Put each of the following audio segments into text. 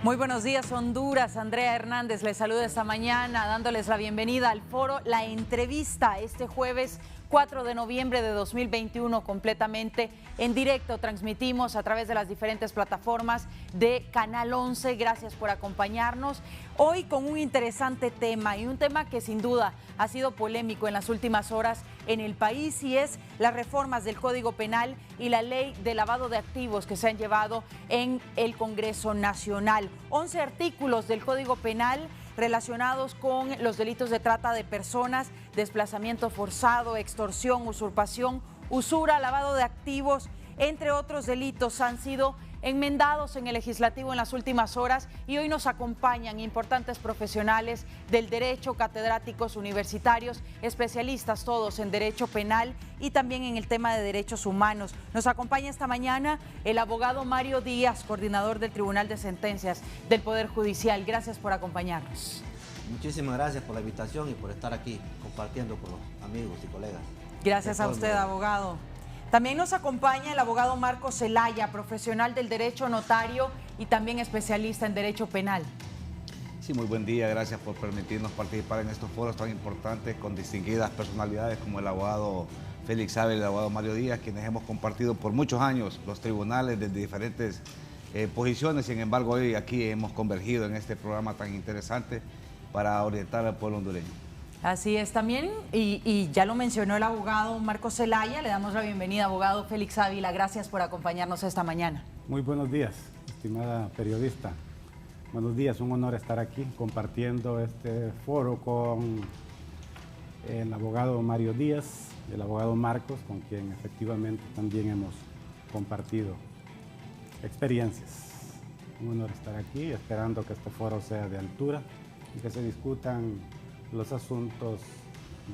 Muy buenos días, Honduras. Andrea Hernández les saluda esta mañana, dándoles la bienvenida al foro La Entrevista, este jueves 4 de noviembre de 2021, completamente en directo. Transmitimos a través de las diferentes plataformas de Canal 11. Gracias por acompañarnos. Hoy con un interesante tema, y un tema que sin duda ha sido polémico en las últimas horas en el país, y es las reformas del Código Penal y la ley de lavado de activos que se han llevado en el Congreso Nacional. 11 artículos del Código Penal relacionados con los delitos de trata de personas, desplazamiento forzado, extorsión, usurpación, usura, lavado de activos, entre otros delitos, han sido enmendados en el legislativo en las últimas horas, y hoy nos acompañan importantes profesionales del derecho, catedráticos universitarios, especialistas todos en derecho penal y también en el tema de derechos humanos. Nos acompaña esta mañana el abogado Mario Díaz, coordinador del Tribunal de Sentencias del Poder Judicial. Gracias por acompañarnos. Muchísimas gracias por la invitación y por estar aquí compartiendo con los amigos y colegas. Gracias a usted, abogado. También nos acompaña el abogado Marcos Zelaya, profesional del derecho, notario y también especialista en derecho penal. Sí, muy buen día. Gracias por permitirnos participar en estos foros tan importantes con distinguidas personalidades como el abogado Félix Ávila y el abogado Mario Díaz, quienes hemos compartido por muchos años los tribunales desde diferentes posiciones. Sin embargo, hoy aquí hemos convergido en este programa tan interesante para orientar al pueblo hondureño. Así es también, y ya lo mencionó el abogado Marcos Zelaya. Le damos la bienvenida, abogado Félix Ávila. Gracias por acompañarnos esta mañana. Muy buenos días, estimada periodista. Buenos días, un honor estar aquí compartiendo este foro con el abogado Mario Díaz, el abogado Marcos, con quien efectivamente también hemos compartido experiencias. Un honor estar aquí, esperando que este foro sea de altura y que se discutan los asuntos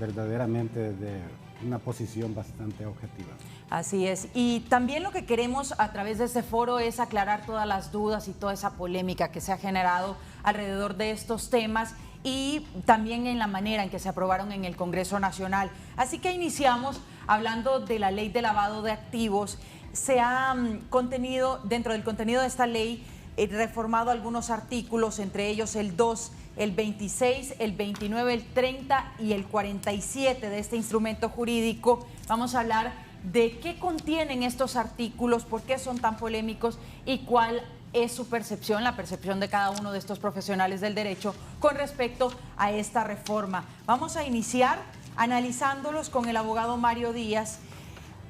verdaderamente desde una posición bastante objetiva. Así es, y también lo que queremos a través de este foro es aclarar todas las dudas y toda esa polémica que se ha generado alrededor de estos temas, y también en la manera en que se aprobaron en el Congreso Nacional. Así que iniciamos hablando de la ley de lavado de activos. Se ha contenido, dentro del contenido de esta ley, reformado algunos artículos, entre ellos el 2, el 26, el 29, el 30 y el 47 de este instrumento jurídico. Vamos a hablar de qué contienen estos artículos, por qué son tan polémicos y cuál es su percepción, la percepción de cada uno de estos profesionales del derecho con respecto a esta reforma. Vamos a iniciar analizándolos con el abogado Mario Díaz.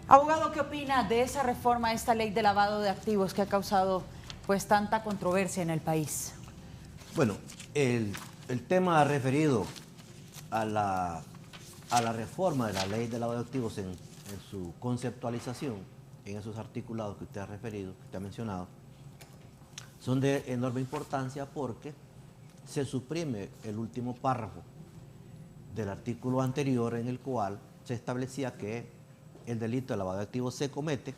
Abogado, ¿qué opina de esa reforma a esta ley de lavado de activos que ha causado pues tanta controversia en el país? Bueno, el tema referido a la reforma de la ley de lavado de activos en su conceptualización, en esos articulados que usted ha referido, que usted ha mencionado, son de enorme importancia porque se suprime el último párrafo del artículo anterior, en el cual se establecía que el delito de lavado de activos se comete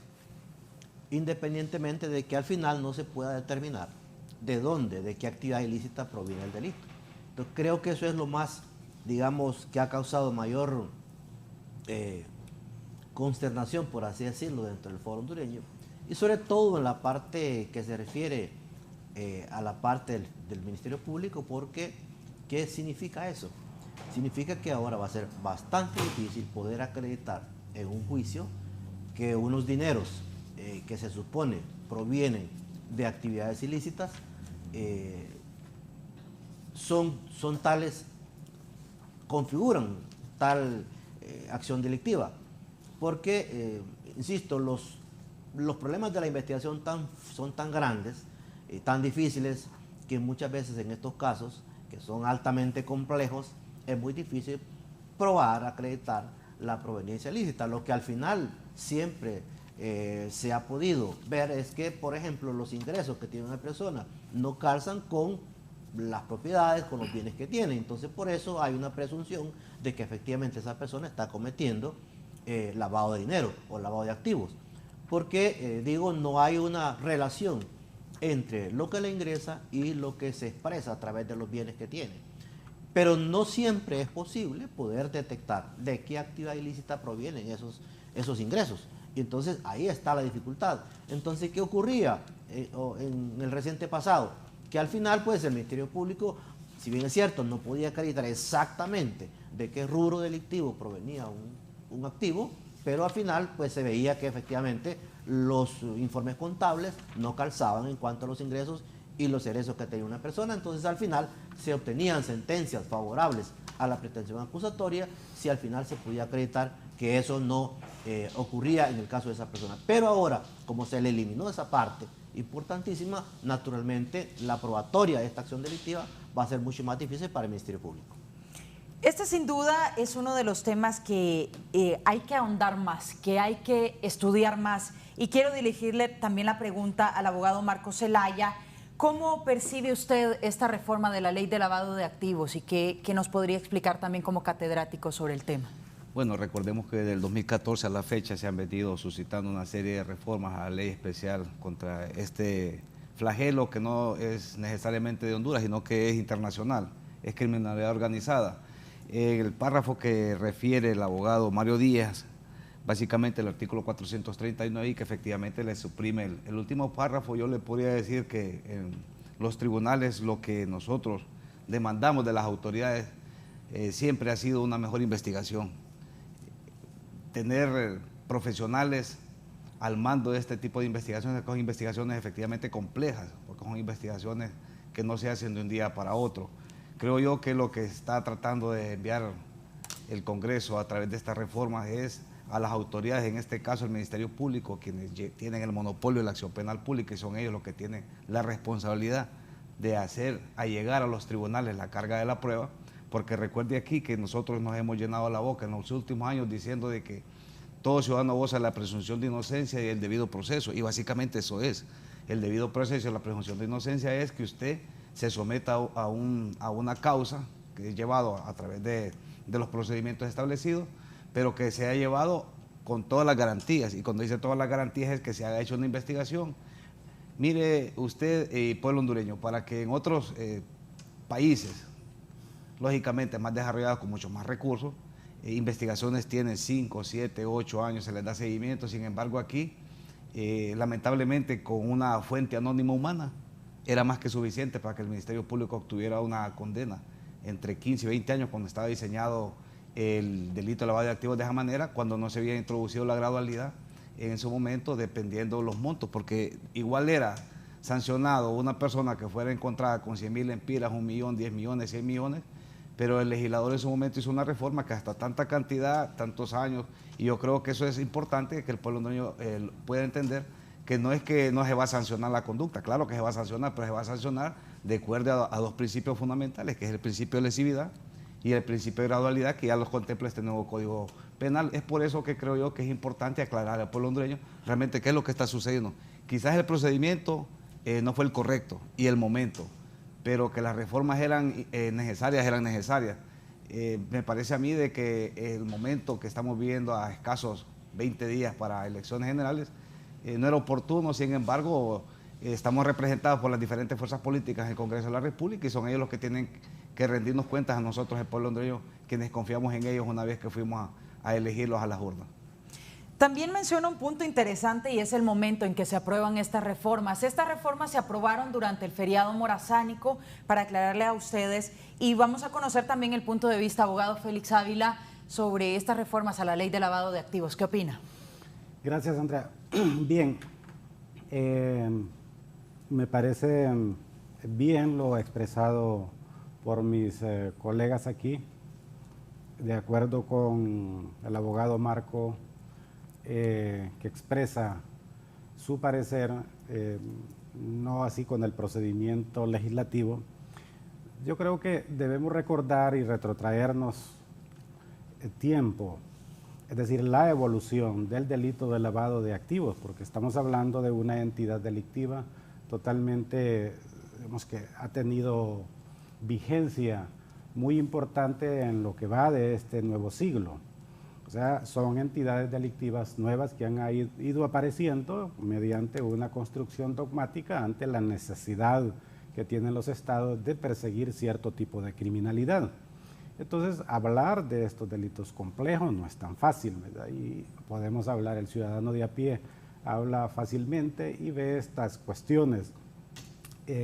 independientemente de que al final no se pueda determinar de dónde, de qué actividad ilícita proviene el delito. Entonces creo que eso es lo más, digamos, que ha causado mayor consternación, por así decirlo, dentro del foro hondureño, y sobre todo en la parte que se refiere a la parte del Ministerio Público, porque ¿qué significa eso? Significa que ahora va a ser bastante difícil poder acreditar en un juicio que unos dineros que se supone provienen de actividades ilícitas son tales, configuran tal acción delictiva, porque, insisto, los problemas de la investigación son tan grandes, tan difíciles, que muchas veces en estos casos, que son altamente complejos, es muy difícil probar, acreditar la proveniencia ilícita. Lo que al final siempre se ha podido ver es que, por ejemplo, los ingresos que tiene una persona no calzan con las propiedades, con los bienes que tiene. Entonces, por eso hay una presunción de que efectivamente esa persona está cometiendo lavado de dinero o lavado de activos. Porque, digo, no hay una relación entre lo que le ingresa y lo que se expresa a través de los bienes que tiene. Pero no siempre es posible poder detectar de qué actividad ilícita provienen esos ingresos. Y entonces ahí está la dificultad. Entonces, ¿qué ocurría en el reciente pasado? que al final pues el Ministerio Público, si bien es cierto, no podía acreditar exactamente de qué rubro delictivo provenía un activo, pero al final pues se veía que efectivamente los informes contables no calzaban en cuanto a los ingresos y los egresos que tenía una persona. Entonces al final se obtenían sentencias favorables a la pretensión acusatoria si al final se podía acreditar que eso no ocurría en el caso de esa persona. Pero ahora, como se le eliminó esa parte importantísima, naturalmente la probatoria de esta acción delictiva va a ser mucho más difícil para el Ministerio Público. Este sin duda es uno de los temas que hay que ahondar más, que hay que estudiar más. Y quiero dirigirle también la pregunta al abogado Marco Zelaya. ¿Cómo percibe usted esta reforma de la ley de lavado de activos y qué nos podría explicar también como catedrático sobre el tema? Bueno, recordemos que desde el 2014 a la fecha se han venido suscitando una serie de reformas a la ley especial contra este flagelo que no es necesariamente de Honduras, sino que es internacional, es criminalidad organizada. El párrafo que refiere el abogado Mario Díaz, básicamente el artículo 439, y que efectivamente le suprime el último párrafo. Yo le podría decir que en los tribunales lo que nosotros demandamos de las autoridades siempre ha sido una mejor investigación. Tener profesionales al mando de este tipo de investigaciones, que son investigaciones efectivamente complejas, porque son investigaciones que no se hacen de un día para otro. Creo yo que lo que está tratando de enviar el Congreso a través de estas reformas es a las autoridades, en este caso el Ministerio Público, quienes tienen el monopolio de la acción penal pública, y son ellos los que tienen la responsabilidad de hacer llegar a los tribunales la carga de la prueba, porque recuerde aquí que nosotros nos hemos llenado la boca en los últimos años diciendo de que todo ciudadano goza de la presunción de inocencia y el debido proceso, y básicamente eso es. El debido proceso y la presunción de inocencia es que usted se someta a una causa que es llevado a través de los procedimientos establecidos, pero que se ha llevado con todas las garantías, y cuando dice todas las garantías es que se haya hecho una investigación. Mire usted, pueblo hondureño, para que en otros países, lógicamente más desarrollados con muchos más recursos, investigaciones tienen 5, 7, 8 años, se les da seguimiento. Sin embargo aquí, lamentablemente con una fuente anónima humana, era más que suficiente para que el Ministerio Público obtuviera una condena entre 15 y 20 años cuando estaba diseñado el delito de lavado de activos de esa manera, cuando no se había introducido la gradualidad en su momento, dependiendo los montos, porque igual era sancionado una persona que fuera encontrada con 100,000 lempiras, 1 millón, 10 millones, 100 millones, pero el legislador en su momento hizo una reforma que hasta tanta cantidad, tantos años, y yo creo que eso es importante, que el pueblo hondureño pueda entender que no es que no se va a sancionar la conducta, claro que se va a sancionar, pero se va a sancionar de acuerdo a dos principios fundamentales, que es el principio de lesividad y el principio de gradualidad, que ya los contempla este nuevo Código Penal. Es por eso que creo yo que es importante aclarar al pueblo hondureño realmente qué es lo que está sucediendo. Quizás el procedimiento no fue el correcto y el momento, pero que las reformas eran necesarias. Me parece a mí de que el momento que estamos viviendo a escasos 20 días para elecciones generales no era oportuno. Sin embargo, estamos representados por las diferentes fuerzas políticas en el Congreso de la República y son ellos los que tienen que rendirnos cuentas a nosotros, el pueblo hondureño, quienes confiamos en ellos una vez que fuimos a elegirlos a las urnas. También menciona un punto interesante y es el momento en que se aprueban estas reformas. Estas reformas se aprobaron durante el feriado morazánico, para aclararle a ustedes, y vamos a conocer también el punto de vista, abogado Félix Ávila, sobre estas reformas a la ley de lavado de activos. ¿Qué opina? Gracias, Andrea. Bien, me parece bien lo expresado por mis colegas aquí, de acuerdo con el abogado Marco, que expresa su parecer, no así con el procedimiento legislativo. Yo creo que debemos recordar y retrotraernos tiempo, es decir, la evolución del delito de lavado de activos, porque estamos hablando de una entidad delictiva totalmente, digamos, que ha tenido vigencia muy importante en lo que va de este nuevo siglo. O sea, son entidades delictivas nuevas que han ido apareciendo mediante una construcción dogmática ante la necesidad que tienen los estados de perseguir cierto tipo de criminalidad. Entonces, hablar de estos delitos complejos no es tan fácil, ¿verdad? Y podemos hablar, el ciudadano de a pie habla fácilmente y ve estas cuestiones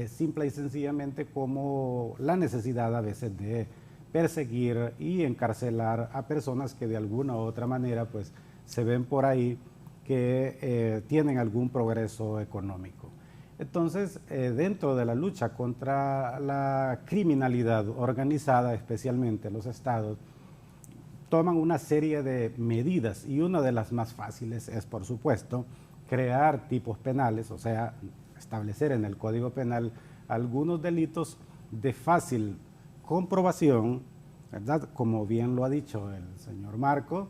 simple y sencillamente como la necesidad a veces de perseguir y encarcelar a personas que de alguna u otra manera pues se ven por ahí que tienen algún progreso económico. Entonces, dentro de la lucha contra la criminalidad organizada, especialmente los estados, toman una serie de medidas y una de las más fáciles es, por supuesto, crear tipos penales, o sea, establecer en el Código Penal algunos delitos de fácil comprobación, ¿verdad? Como bien lo ha dicho el señor Marco,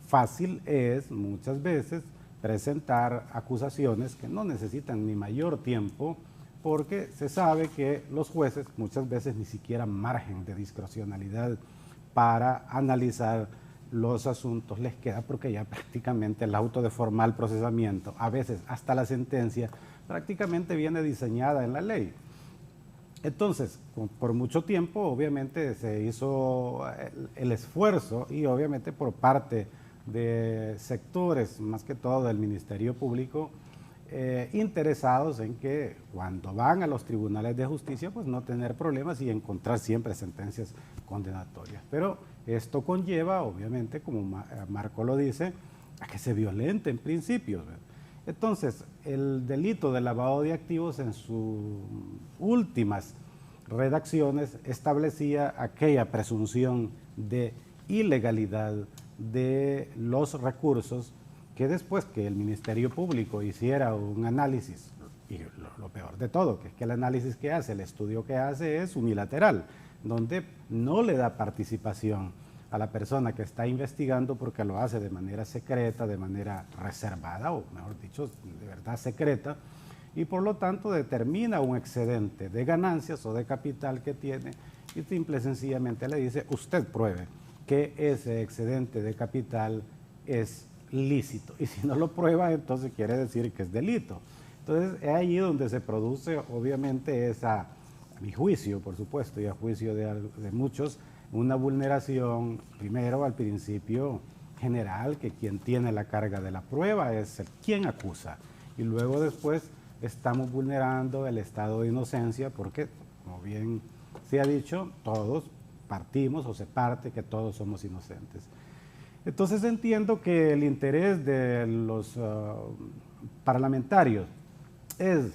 fácil es muchas veces presentar acusaciones que no necesitan ni mayor tiempo, porque se sabe que los jueces muchas veces ni siquiera margen de discrecionalidad para analizar los asuntos les queda, porque ya prácticamente el auto de formal procesamiento, a veces hasta la sentencia, prácticamente viene diseñada en la ley. Entonces, por mucho tiempo obviamente se hizo el esfuerzo y obviamente por parte de sectores, más que todo del Ministerio Público, interesados en que cuando van a los tribunales de justicia, pues no tener problemas y encontrar siempre sentencias condenatorias. Pero esto conlleva, obviamente, como Marco lo dice, a que se violenten principios. Entonces, el delito de lavado de activos en sus últimas redacciones establecía aquella presunción de ilegalidad de los recursos que después que el Ministerio Público hiciera un análisis, y lo peor de todo, que es que el análisis que hace, el estudio que hace es unilateral, donde no le da participación a la persona que está investigando porque lo hace de manera secreta, de manera reservada, o mejor dicho, de verdad secreta, y por lo tanto determina un excedente de ganancias o de capital que tiene y simple y sencillamente le dice, usted pruebe que ese excedente de capital es lícito, y si no lo prueba, entonces quiere decir que es delito. Entonces es ahí donde se produce obviamente esa, a mi juicio, por supuesto, y a juicio de muchos, una vulneración, primero al principio general, que quien tiene la carga de la prueba es el quien acusa, y luego después estamos vulnerando el estado de inocencia, porque, como bien se ha dicho, todos partimos o se parte que todos somos inocentes. Entonces entiendo que el interés de los parlamentarios es,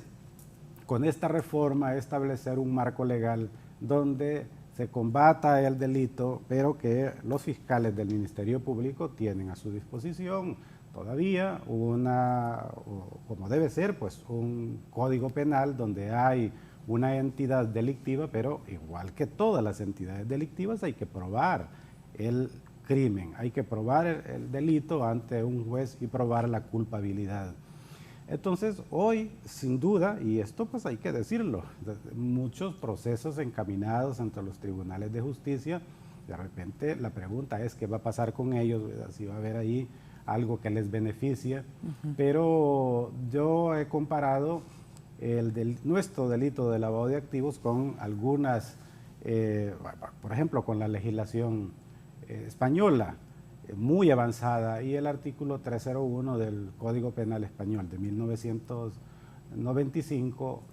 con esta reforma, establecer un marco legal donde se combata el delito, pero que los fiscales del Ministerio Público tienen a su disposición todavía como debe ser, pues un código penal donde hay una entidad delictiva, pero igual que todas las entidades delictivas hay que probar el crimen, hay que probar el delito ante un juez y probar la culpabilidad. Entonces, hoy, sin duda, y esto pues hay que decirlo, muchos procesos encaminados ante los tribunales de justicia, de repente la pregunta es qué va a pasar con ellos, ¿verdad? Si va a haber ahí algo que les beneficie, pero yo he comparado nuestro delito de lavado de activos con algunas, por ejemplo, con la legislación española, muy avanzada, y el artículo 301 del Código Penal Español de 1995,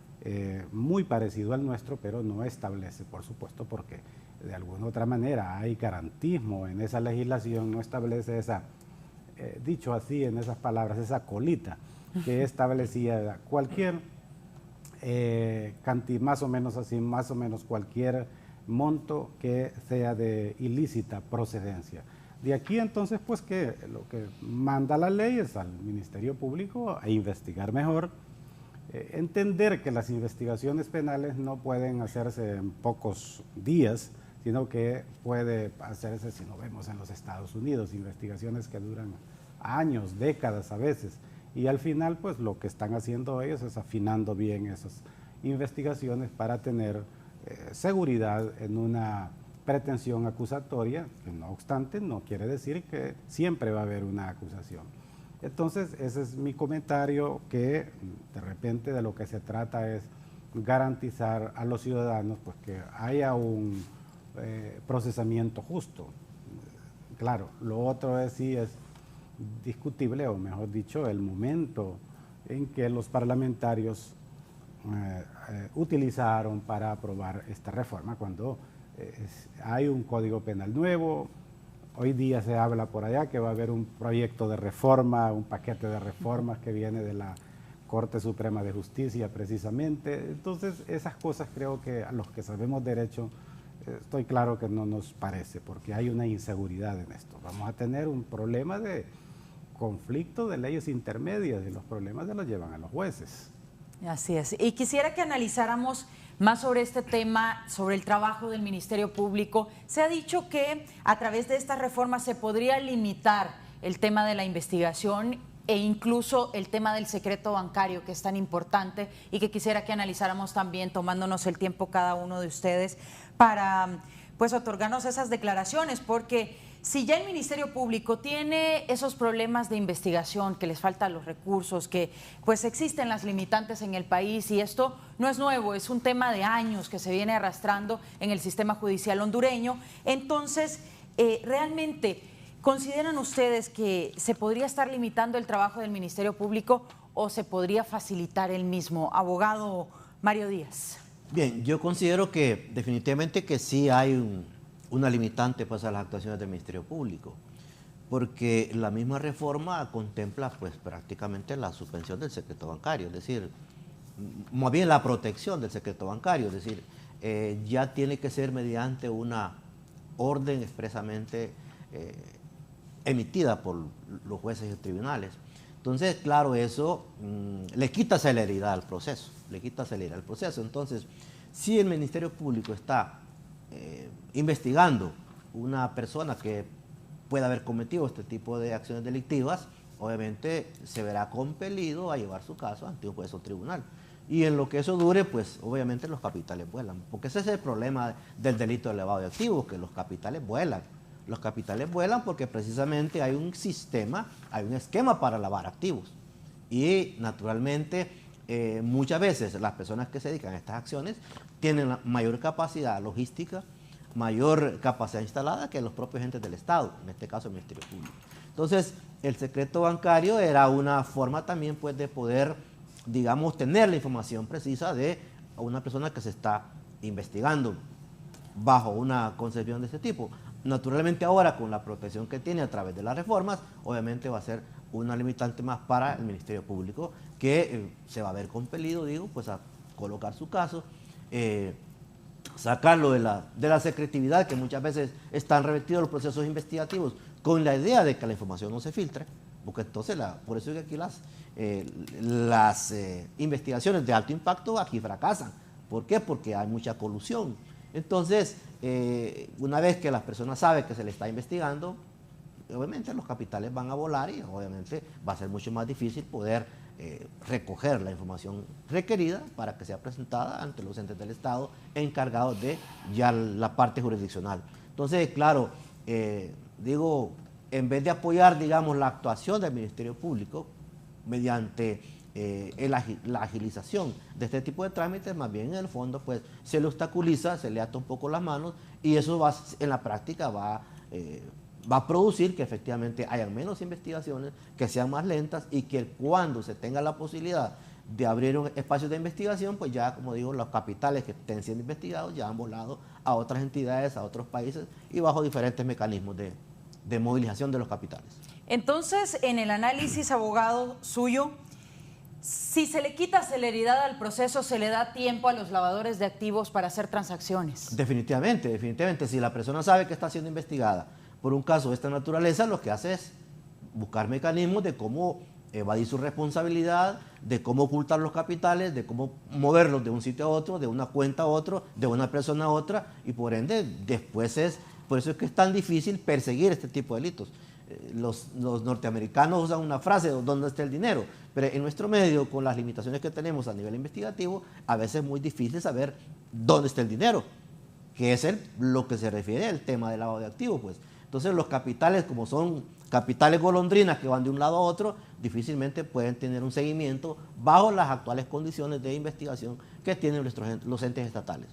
muy parecido al nuestro, pero no establece, por supuesto, porque de alguna otra manera hay garantismo en esa legislación, no establece esa, dicho así en esas palabras, esa colita que establecía cualquier cantidad, más o menos así, más o menos cualquier monto que sea de ilícita procedencia. De aquí entonces, pues que lo que manda la ley es al Ministerio Público a investigar mejor, entender que las investigaciones penales no pueden hacerse en pocos días, sino que puede hacerse, si no vemos en los Estados Unidos, investigaciones que duran años, décadas a veces, y al final pues lo que están haciendo ellos es afinando bien esas investigaciones para tener seguridad en una pretensión acusatoria, que no obstante no quiere decir que siempre va a haber una acusación. Entonces ese es mi comentario, que de repente de lo que se trata es garantizar a los ciudadanos pues que haya un procesamiento justo. Claro, lo otro es sí es discutible, o mejor dicho, el momento en que los parlamentarios utilizaron para aprobar esta reforma cuando hay un código penal nuevo. Hoy día se habla por allá que va a haber un proyecto de reforma, un paquete de reformas que viene de la Corte Suprema de Justicia precisamente. Entonces esas cosas creo que a los que sabemos derecho estoy claro que no nos parece, porque hay una inseguridad en esto. Vamos a tener un problema de conflicto de leyes intermedias y los problemas se los llevan a los jueces. Así es. Y quisiera que analizáramos más sobre este tema, sobre el trabajo del Ministerio Público. Se ha dicho que a través de esta reforma se podría limitar el tema de la investigación e incluso el tema del secreto bancario, que es tan importante y que quisiera que analizáramos también, tomándonos el tiempo cada uno de ustedes para pues otorgarnos esas declaraciones, porque si ya el Ministerio Público tiene esos problemas de investigación, que les faltan los recursos, que pues existen las limitantes en el país, y esto no es nuevo, es un tema de años que se viene arrastrando en el sistema judicial hondureño, entonces realmente ¿consideran ustedes que se podría estar limitando el trabajo del Ministerio Público o se podría facilitar el mismo? Abogado Mario Díaz. Bien, yo considero que definitivamente que sí hay una limitante pues, a las actuaciones del Ministerio Público, porque la misma reforma contempla pues prácticamente la suspensión del secreto bancario, es decir, más bien la protección del secreto bancario, es decir, ya tiene que ser mediante una orden expresamente emitida por los jueces y los tribunales. Entonces, claro, eso le quita celeridad al proceso, Entonces, si el Ministerio Público está investigando una persona que pueda haber cometido este tipo de acciones delictivas, obviamente se verá compelido a llevar su caso ante un juez o tribunal. Y en lo que eso dure, pues obviamente los capitales vuelan, porque ese es el problema del delito de lavado de activos, que los capitales vuelan. Los capitales vuelan porque precisamente hay un sistema, hay un esquema para lavar activos. Y naturalmente muchas veces las personas que se dedican a estas acciones tienen la mayor capacidad logística, mayor capacidad instalada que los propios agentes del Estado, en este caso el Ministerio Público. Entonces, el secreto bancario era una forma también pues, de poder, digamos, tener la información precisa de una persona que se está investigando bajo una concepción de este tipo. Naturalmente ahora, con la protección que tiene a través de las reformas, obviamente va a ser una limitante más para el Ministerio Público, que se va a ver compelido, digo, pues a colocar su caso, sacarlo de la secretividad que muchas veces están revestidos los procesos investigativos con la idea de que la información no se filtre, porque entonces, por eso es que aquí las investigaciones de alto impacto aquí fracasan. ¿Por qué? Porque hay mucha colusión. Entonces, una vez que las personas saben que se le está investigando, obviamente los capitales van a volar y obviamente va a ser mucho más difícil poder recoger la información requerida para que sea presentada ante los entes del Estado encargados de ya la parte jurisdiccional. Entonces, claro, digo, en vez de apoyar, digamos, la actuación del Ministerio Público mediante la agilización de este tipo de trámites, más bien en el fondo pues se le obstaculiza, se le ata un poco las manos y eso en la práctica va a producir que efectivamente hayan menos investigaciones, que sean más lentas y que cuando se tenga la posibilidad de abrir un espacio de investigación, pues ya, como digo, los capitales que estén siendo investigados ya han volado a otras entidades, a otros países y bajo diferentes mecanismos de movilización de los capitales. Entonces, en el análisis, abogado suyo, si se le quita celeridad al proceso, ¿se le da tiempo a los lavadores de activos para hacer transacciones? Definitivamente, definitivamente. Si la persona sabe que está siendo investigada por un caso de esta naturaleza, lo que hace es buscar mecanismos de cómo evadir su responsabilidad, de cómo ocultar los capitales, de cómo moverlos de un sitio a otro, de una cuenta a otro, de una persona a otra, y por ende después por eso es que es tan difícil perseguir este tipo de delitos. Los norteamericanos usan una frase, ¿dónde está el dinero? Pero en nuestro medio, con las limitaciones que tenemos a nivel investigativo, a veces es muy difícil saber dónde está el dinero, que es lo que se refiere al tema del lavado de activos, pues. Entonces los capitales, como son capitales golondrinas que van de un lado a otro, difícilmente pueden tener un seguimiento bajo las actuales condiciones de investigación que tienen los entes estatales.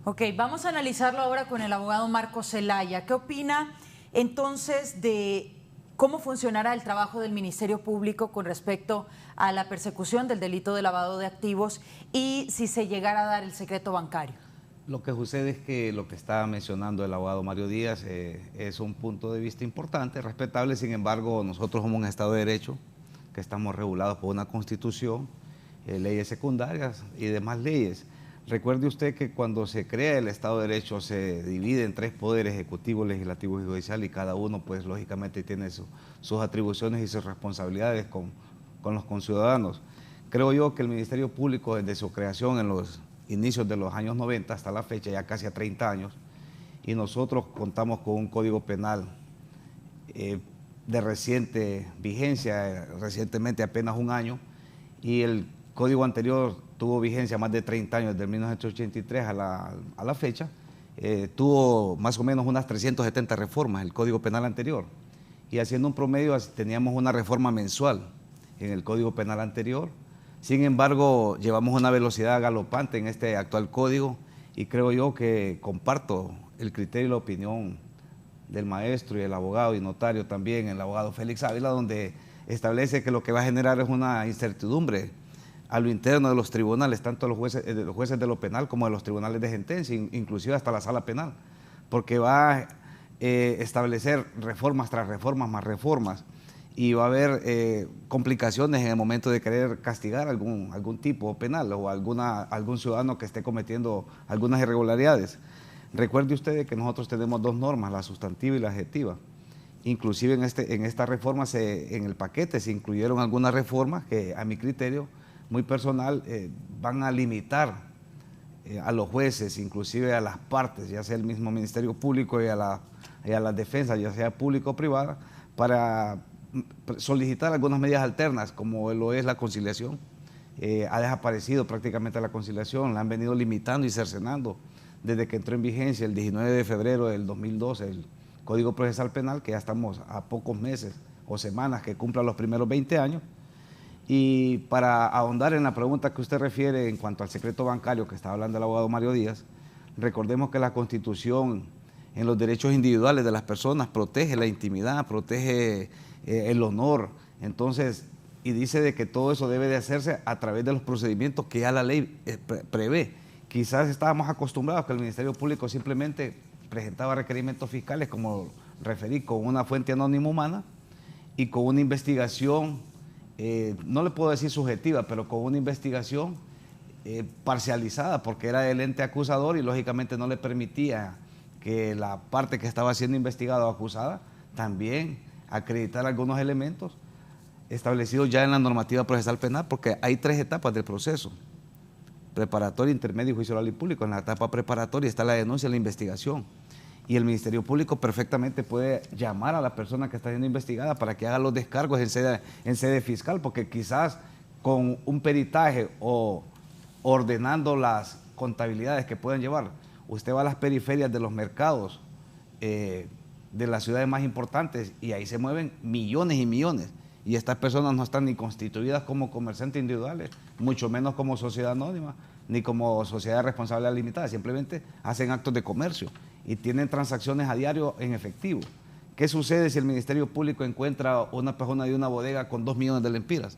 Ok, vamos a analizarlo ahora con el abogado Marco Zelaya. ¿Qué opina entonces de ¿Cómo funcionará el trabajo del Ministerio Público con respecto a la persecución del delito de lavado de activos y si se llegara a dar el secreto bancario? Lo que sucede es que lo que está mencionando el abogado Mario Díaz es un punto de vista importante, respetable. Sin embargo, nosotros somos un Estado de Derecho, que estamos regulados por una Constitución, leyes secundarias y demás leyes. Recuerde usted que cuando se crea el Estado de Derecho se divide en 3 poderes: ejecutivo, legislativo y judicial, y cada uno pues lógicamente tiene sus atribuciones y sus responsabilidades con los conciudadanos. Creo yo que el Ministerio Público, desde su creación en los inicios de los años 90 hasta la fecha, ya casi a 30 años, y nosotros contamos con un Código Penal de reciente vigencia, recientemente apenas 1 año, y el código anterior tuvo vigencia más de 30 años, desde 1983 a la fecha. Tuvo más o menos unas 370 reformas el Código Penal anterior, y haciendo un promedio teníamos una reforma mensual en el Código Penal anterior. Sin embargo, llevamos una velocidad galopante en este actual código, y creo yo que comparto el criterio y la opinión del maestro y el abogado y notario también, el abogado Félix Ávila, donde establece que lo que va a generar es una incertidumbre a lo interno de los tribunales, tanto los jueces de lo penal como de los tribunales de sentencia, inclusive hasta la sala penal, porque va a establecer reformas tras reformas más reformas, y va a haber complicaciones en el momento de querer castigar algún tipo penal o algún ciudadano que esté cometiendo algunas irregularidades. Recuerde usted que nosotros tenemos 2 normas, la sustantiva y la adjetiva. Inclusive en esta reforma, en el paquete se incluyeron algunas reformas que, a mi criterio muy personal, van a limitar a los jueces, inclusive a las partes, ya sea el mismo Ministerio Público y a las defensas, ya sea público o privada, para solicitar algunas medidas alternas, como lo es la conciliación. Ha desaparecido prácticamente la conciliación, la han venido limitando y cercenando desde que entró en vigencia el 19 de febrero del 2012 el Código Procesal Penal, que ya estamos a pocos meses o semanas que cumplan los primeros 20 años. Y para ahondar en la pregunta que usted refiere en cuanto al secreto bancario que estaba hablando el abogado Mario Díaz, recordemos que la Constitución en los derechos individuales de las personas protege la intimidad, protege el honor, entonces, y dice de que todo eso debe de hacerse a través de los procedimientos que ya la ley prevé. Quizás estábamos acostumbrados que el Ministerio Público simplemente presentaba requerimientos fiscales, como referí, con una fuente anónima humana y con una investigación, no le puedo decir subjetiva, pero con una investigación parcializada, porque era el ente acusador y lógicamente no le permitía que la parte que estaba siendo investigada o acusada también acreditar algunos elementos establecidos ya en la normativa procesal penal, porque hay 3 etapas del proceso: preparatorio, intermedio y juicio oral y público. En la etapa preparatoria está la denuncia y la investigación, y el Ministerio Público perfectamente puede llamar a la persona que está siendo investigada para que haga los descargos en sede fiscal, porque quizás con un peritaje o ordenando las contabilidades que pueden llevar, usted va a las periferias de los mercados de las ciudades más importantes y ahí se mueven millones y millones, y estas personas no están ni constituidas como comerciantes individuales, mucho menos como sociedad anónima, ni como sociedad de responsabilidad limitada, simplemente hacen actos de comercio y tienen transacciones a diario en efectivo. ¿Qué sucede si el Ministerio Público encuentra una persona de una bodega con 2 millones de lempiras?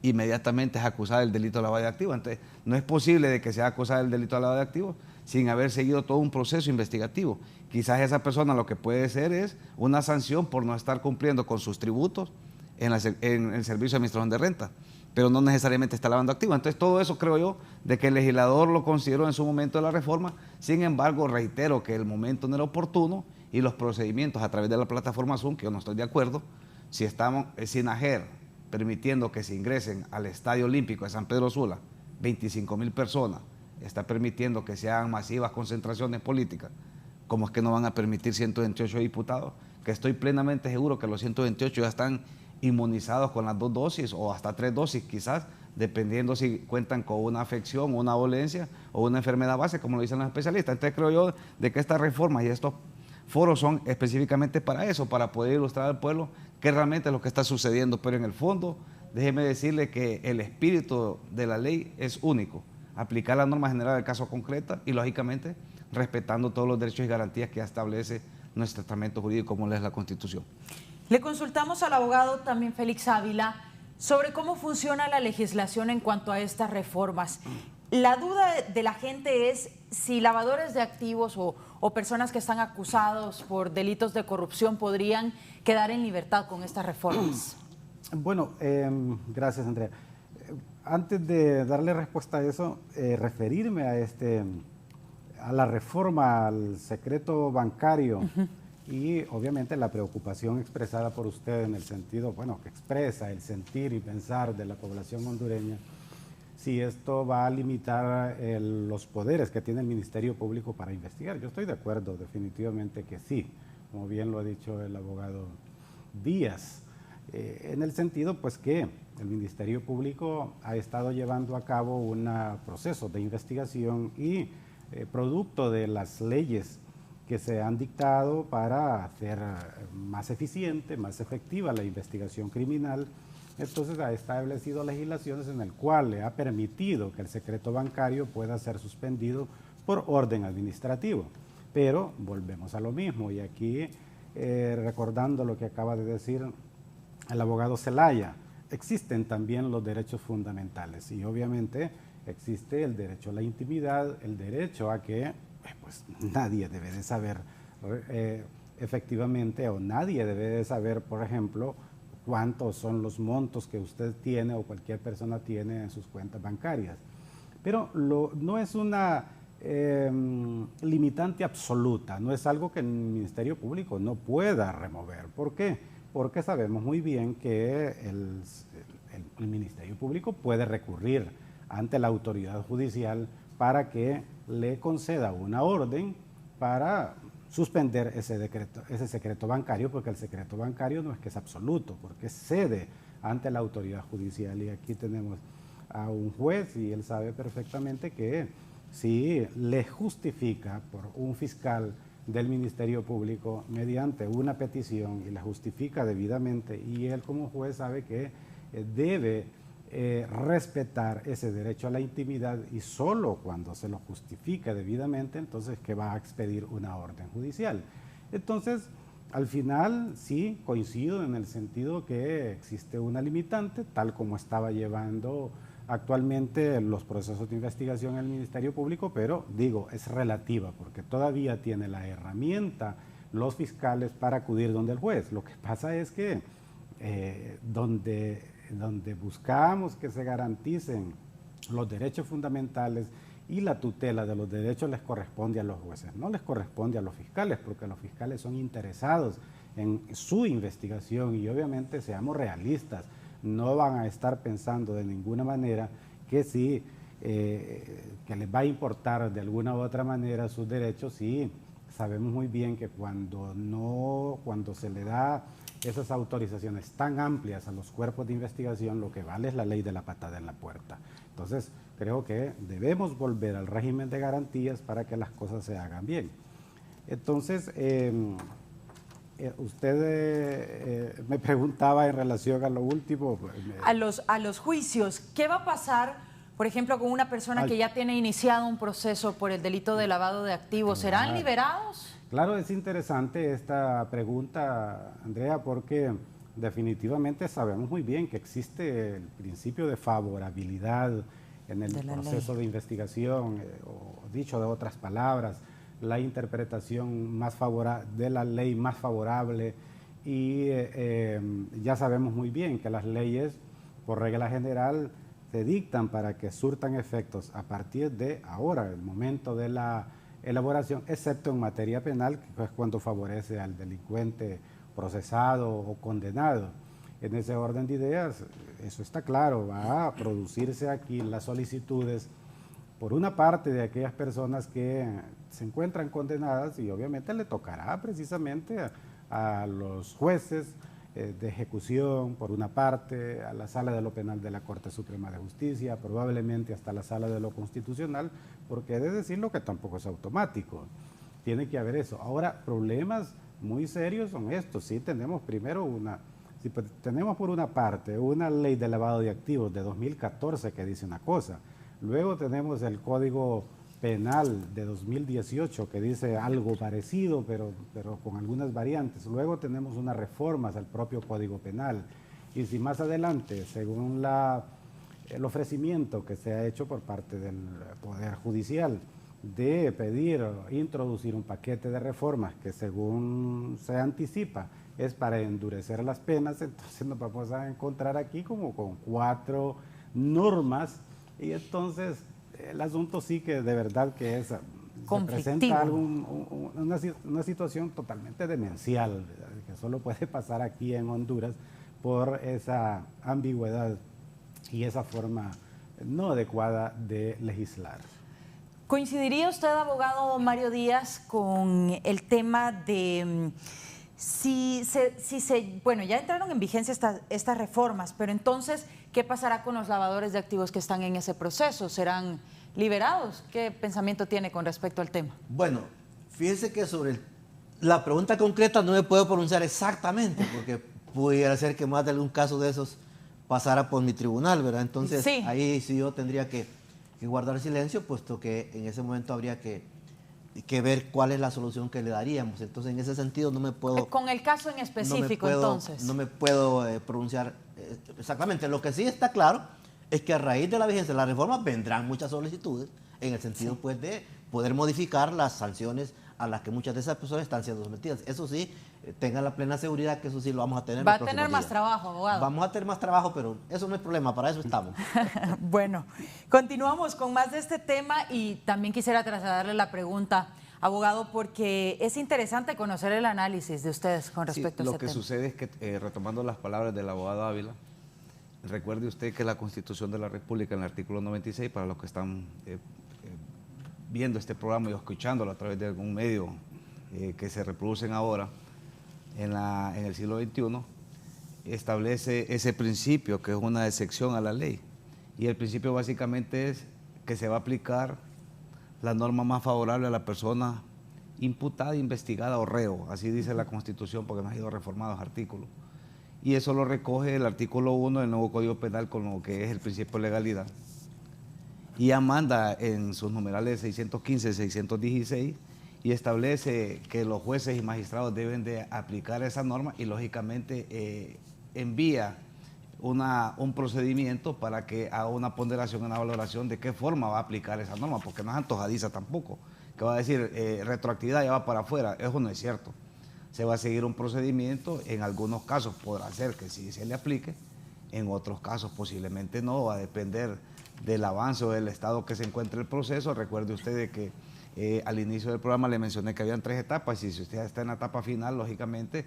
Inmediatamente es acusada del delito de lavado de activos. Entonces, no es posible de que sea acusada del delito de lavado de activos sin haber seguido todo un proceso investigativo. Quizás esa persona lo que puede ser es una sanción por no estar cumpliendo con sus tributos en el Servicio de Administración de Renta, pero no necesariamente está lavando activos. Entonces, todo eso creo yo de que el legislador lo consideró en su momento de la reforma. Sin embargo, reitero que el momento no era oportuno y los procedimientos a través de la plataforma Zoom, que yo no estoy de acuerdo, si estamos sin AGER permitiendo que se ingresen al Estadio Olímpico de San Pedro Sula 25,000 personas, está permitiendo que se hagan masivas concentraciones políticas, ¿cómo es que no van a permitir 128 diputados? Que estoy plenamente seguro que los 128 ya están inmunizados con las 2 dosis o hasta 3 dosis quizás, dependiendo si cuentan con una afección, una dolencia o una enfermedad base, como lo dicen los especialistas. Entonces creo yo de que estas reformas y estos foros son específicamente para eso, para poder ilustrar al pueblo qué realmente es lo que está sucediendo, pero en el fondo, déjeme decirle que el espíritu de la ley es único: aplicar la norma general del caso concreto y, lógicamente, respetando todos los derechos y garantías que establece nuestro estamento jurídico, como es la Constitución. Le consultamos al abogado también Félix Ávila sobre cómo funciona la legislación en cuanto a estas reformas. La duda de la gente es si lavadores de activos o personas que están acusados por delitos de corrupción podrían quedar en libertad con estas reformas. Bueno, gracias, Andrea. Antes de darle respuesta a eso, referirme a la reforma al secreto bancario y obviamente la preocupación expresada por usted en el sentido, bueno, que expresa el sentir y pensar de la población hondureña, si esto va a limitar los poderes que tiene el Ministerio Público para investigar. Yo estoy de acuerdo definitivamente que sí, como bien lo ha dicho el abogado Díaz, en el sentido pues que el Ministerio Público ha estado llevando a cabo un proceso de investigación y producto de las leyes que se han dictado para hacer más eficiente, más efectiva la investigación criminal. Entonces ha establecido legislaciones en el cual le ha permitido que el secreto bancario pueda ser suspendido por orden administrativo. Pero volvemos a lo mismo y aquí recordando lo que acaba de decir el abogado Zelaya, existen también los derechos fundamentales y obviamente existe el derecho a la intimidad, el derecho a que pues, nadie debe de saber efectivamente o nadie debe de saber, por ejemplo, cuántos son los montos que usted tiene o cualquier persona tiene en sus cuentas bancarias. Pero no es una limitante absoluta, no es algo que el Ministerio Público no pueda remover. ¿Por qué? Porque sabemos muy bien que el Ministerio Público puede recurrir ante la autoridad judicial para que le conceda una orden para suspender ese secreto bancario, porque el secreto bancario no es que es absoluto, porque cede ante la autoridad judicial. Y aquí tenemos a un juez y él sabe perfectamente que si le justifica por un fiscal del Ministerio Público mediante una petición y la justifica debidamente y él como juez sabe que debe respetar ese derecho a la intimidad y solo cuando se lo justifica debidamente entonces que va a expedir una orden judicial. Entonces, al final sí coincido en el sentido que existe una limitante tal como estaba llevando actualmente los procesos de investigación en el Ministerio Público, pero digo, es relativa porque todavía tiene la herramienta los fiscales para acudir donde el juez. Lo que pasa es que donde buscamos que se garanticen los derechos fundamentales y la tutela de los derechos les corresponde a los jueces, no les corresponde a los fiscales, porque los fiscales son interesados en su investigación y obviamente seamos realistas, no van a estar pensando de ninguna manera que sí, que les va a importar de alguna u otra manera sus derechos y sabemos muy bien que cuando se le da esas autorizaciones tan amplias a los cuerpos de investigación, lo que vale es la ley de la patada en la puerta. Entonces, creo que debemos volver al régimen de garantías para que las cosas se hagan bien. Entonces, usted me preguntaba en relación a lo último. A los juicios, ¿qué va a pasar, por ejemplo, con una persona que ya tiene iniciado un proceso por el delito de lavado de activos? ¿Serán liberados? Claro, es interesante esta pregunta, Andrea, porque definitivamente sabemos muy bien que existe el principio de favorabilidad en el proceso de investigación, o dicho de otras palabras, la interpretación más de la ley más favorable y ya sabemos muy bien que las leyes, por regla general, se dictan para que surtan efectos a partir de ahora, el momento de la elaboración, excepto en materia penal, que es cuando favorece al delincuente procesado o condenado. En ese orden de ideas, eso está claro, va a producirse aquí las solicitudes por una parte de aquellas personas que se encuentran condenadas y obviamente le tocará precisamente a los jueces de ejecución, por una parte, a la Sala de lo Penal de la Corte Suprema de Justicia, probablemente hasta la Sala de lo Constitucional, porque he de decirlo que tampoco es automático, tiene que haber eso. Ahora, problemas muy serios son estos, sí tenemos primero tenemos por una parte una ley de lavado de activos de 2014 que dice una cosa, luego tenemos el Código Penal de 2018 que dice algo parecido, pero con algunas variantes. Luego tenemos unas reformas al propio Código Penal. Y si más adelante, según el ofrecimiento que se ha hecho por parte del Poder Judicial de pedir o introducir un paquete de reformas que según se anticipa es para endurecer las penas, entonces nos vamos a encontrar aquí como con 4 normas y entonces el asunto sí que de verdad que es, se presenta una situación totalmente demencial, ¿verdad? Que solo puede pasar aquí en Honduras por esa ambigüedad y esa forma no adecuada de legislar. ¿Coincidiría usted, abogado Mario Díaz, con el tema de bueno, ya entraron en vigencia estas reformas, pero entonces, ¿qué pasará con los lavadores de activos que están en ese proceso? ¿Serán liberados? ¿Qué pensamiento tiene con respecto al tema? Bueno, fíjese que sobre la pregunta concreta no me puedo pronunciar exactamente, porque pudiera ser que más de algún caso de esos pasara por mi tribunal, ¿verdad? Entonces, sí, ahí sí yo tendría que guardar silencio, puesto que en ese momento habría que ver cuál es la solución que le daríamos. Entonces, en ese sentido no me puedo... Con el caso en específico, entonces. No me puedo pronunciar exactamente. Lo que sí está claro es que a raíz de la vigencia de la reforma vendrán muchas solicitudes en el sentido, sí, pues, de poder modificar las sanciones a las que muchas de esas personas están siendo sometidas. Eso sí, tengan la plena seguridad que eso sí lo vamos a tener. Va a tener más trabajo, abogado. Vamos a tener más trabajo, pero eso no es problema, para eso estamos. Bueno, continuamos con más de este tema y también quisiera trasladarle la pregunta, abogado, porque es interesante conocer el análisis de ustedes con respecto a este tema. Lo que sucede es que, retomando las palabras del abogado Ávila, recuerde usted que la Constitución de la República, en el artículo 96, para los que están viendo este programa y escuchándolo a través de algún medio que se reproducen ahora en el siglo XXI, establece ese principio que es una excepción a la ley. Y el principio básicamente es que se va a aplicar la norma más favorable a la persona imputada, investigada o reo. Así dice la Constitución, porque no ha ido reformados artículos. Y eso lo recoge el artículo 1 del nuevo Código Penal con lo que es el principio de legalidad. Y manda en sus numerales 615 y 616 y establece que los jueces y magistrados deben de aplicar esa norma y lógicamente envía un procedimiento para que haga una ponderación, una valoración de qué forma va a aplicar esa norma, porque no es antojadiza tampoco, que va a decir retroactividad ya va para afuera. Eso no es cierto. Se va a seguir un procedimiento, en algunos casos podrá ser que sí se le aplique, en otros casos posiblemente no, va a depender del avance o del estado que se encuentre el proceso. Recuerde usted de que al inicio del programa le mencioné que habían 3 etapas y si usted está en la etapa final, lógicamente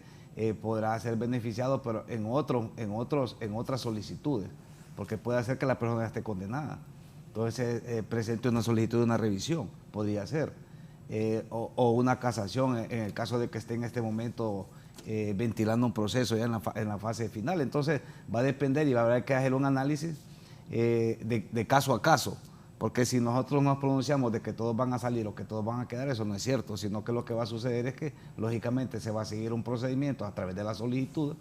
podrá ser beneficiado, pero en otras solicitudes, porque puede ser que la persona esté condenada. Entonces presente una solicitud de una revisión, podría ser, o una casación en el caso de que esté en este momento ventilando un proceso ya en la fase final. Entonces va a depender y va a haber que hacer un análisis de caso a caso, porque si nosotros nos pronunciamos de que todos van a salir o que todos van a quedar, eso no es cierto, sino que lo que va a suceder es que lógicamente se va a seguir un procedimiento a través de la solicitud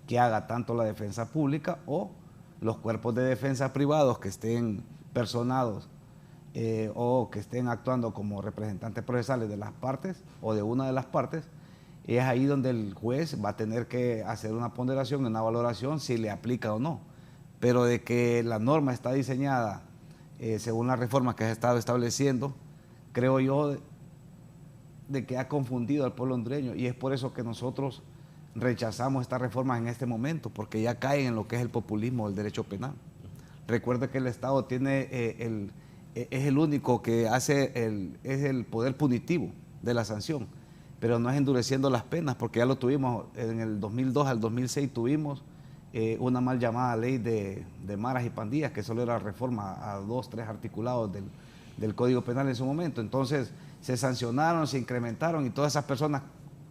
que haga tanto la defensa pública o los cuerpos de defensa privados que estén personados o que estén actuando como representantes procesales de las partes o de una de las partes. Es ahí donde el juez va a tener que hacer una ponderación, una valoración si le aplica o no. Pero de que la norma está diseñada según la reforma que se ha estado estableciendo, creo yo de que ha confundido al pueblo hondureño, y es por eso que nosotros rechazamos estas reformas en este momento, porque ya caen en lo que es el populismo del derecho penal. Recuerde que el Estado tiene es el único que es el poder punitivo de la sanción, pero no es endureciendo las penas, porque ya lo tuvimos en el 2002 al 2006, tuvimos una mal llamada ley de maras y pandillas, que solo era reforma a 2, 3 articulados del Código Penal en su momento. Entonces se sancionaron, se incrementaron y todas esas personas,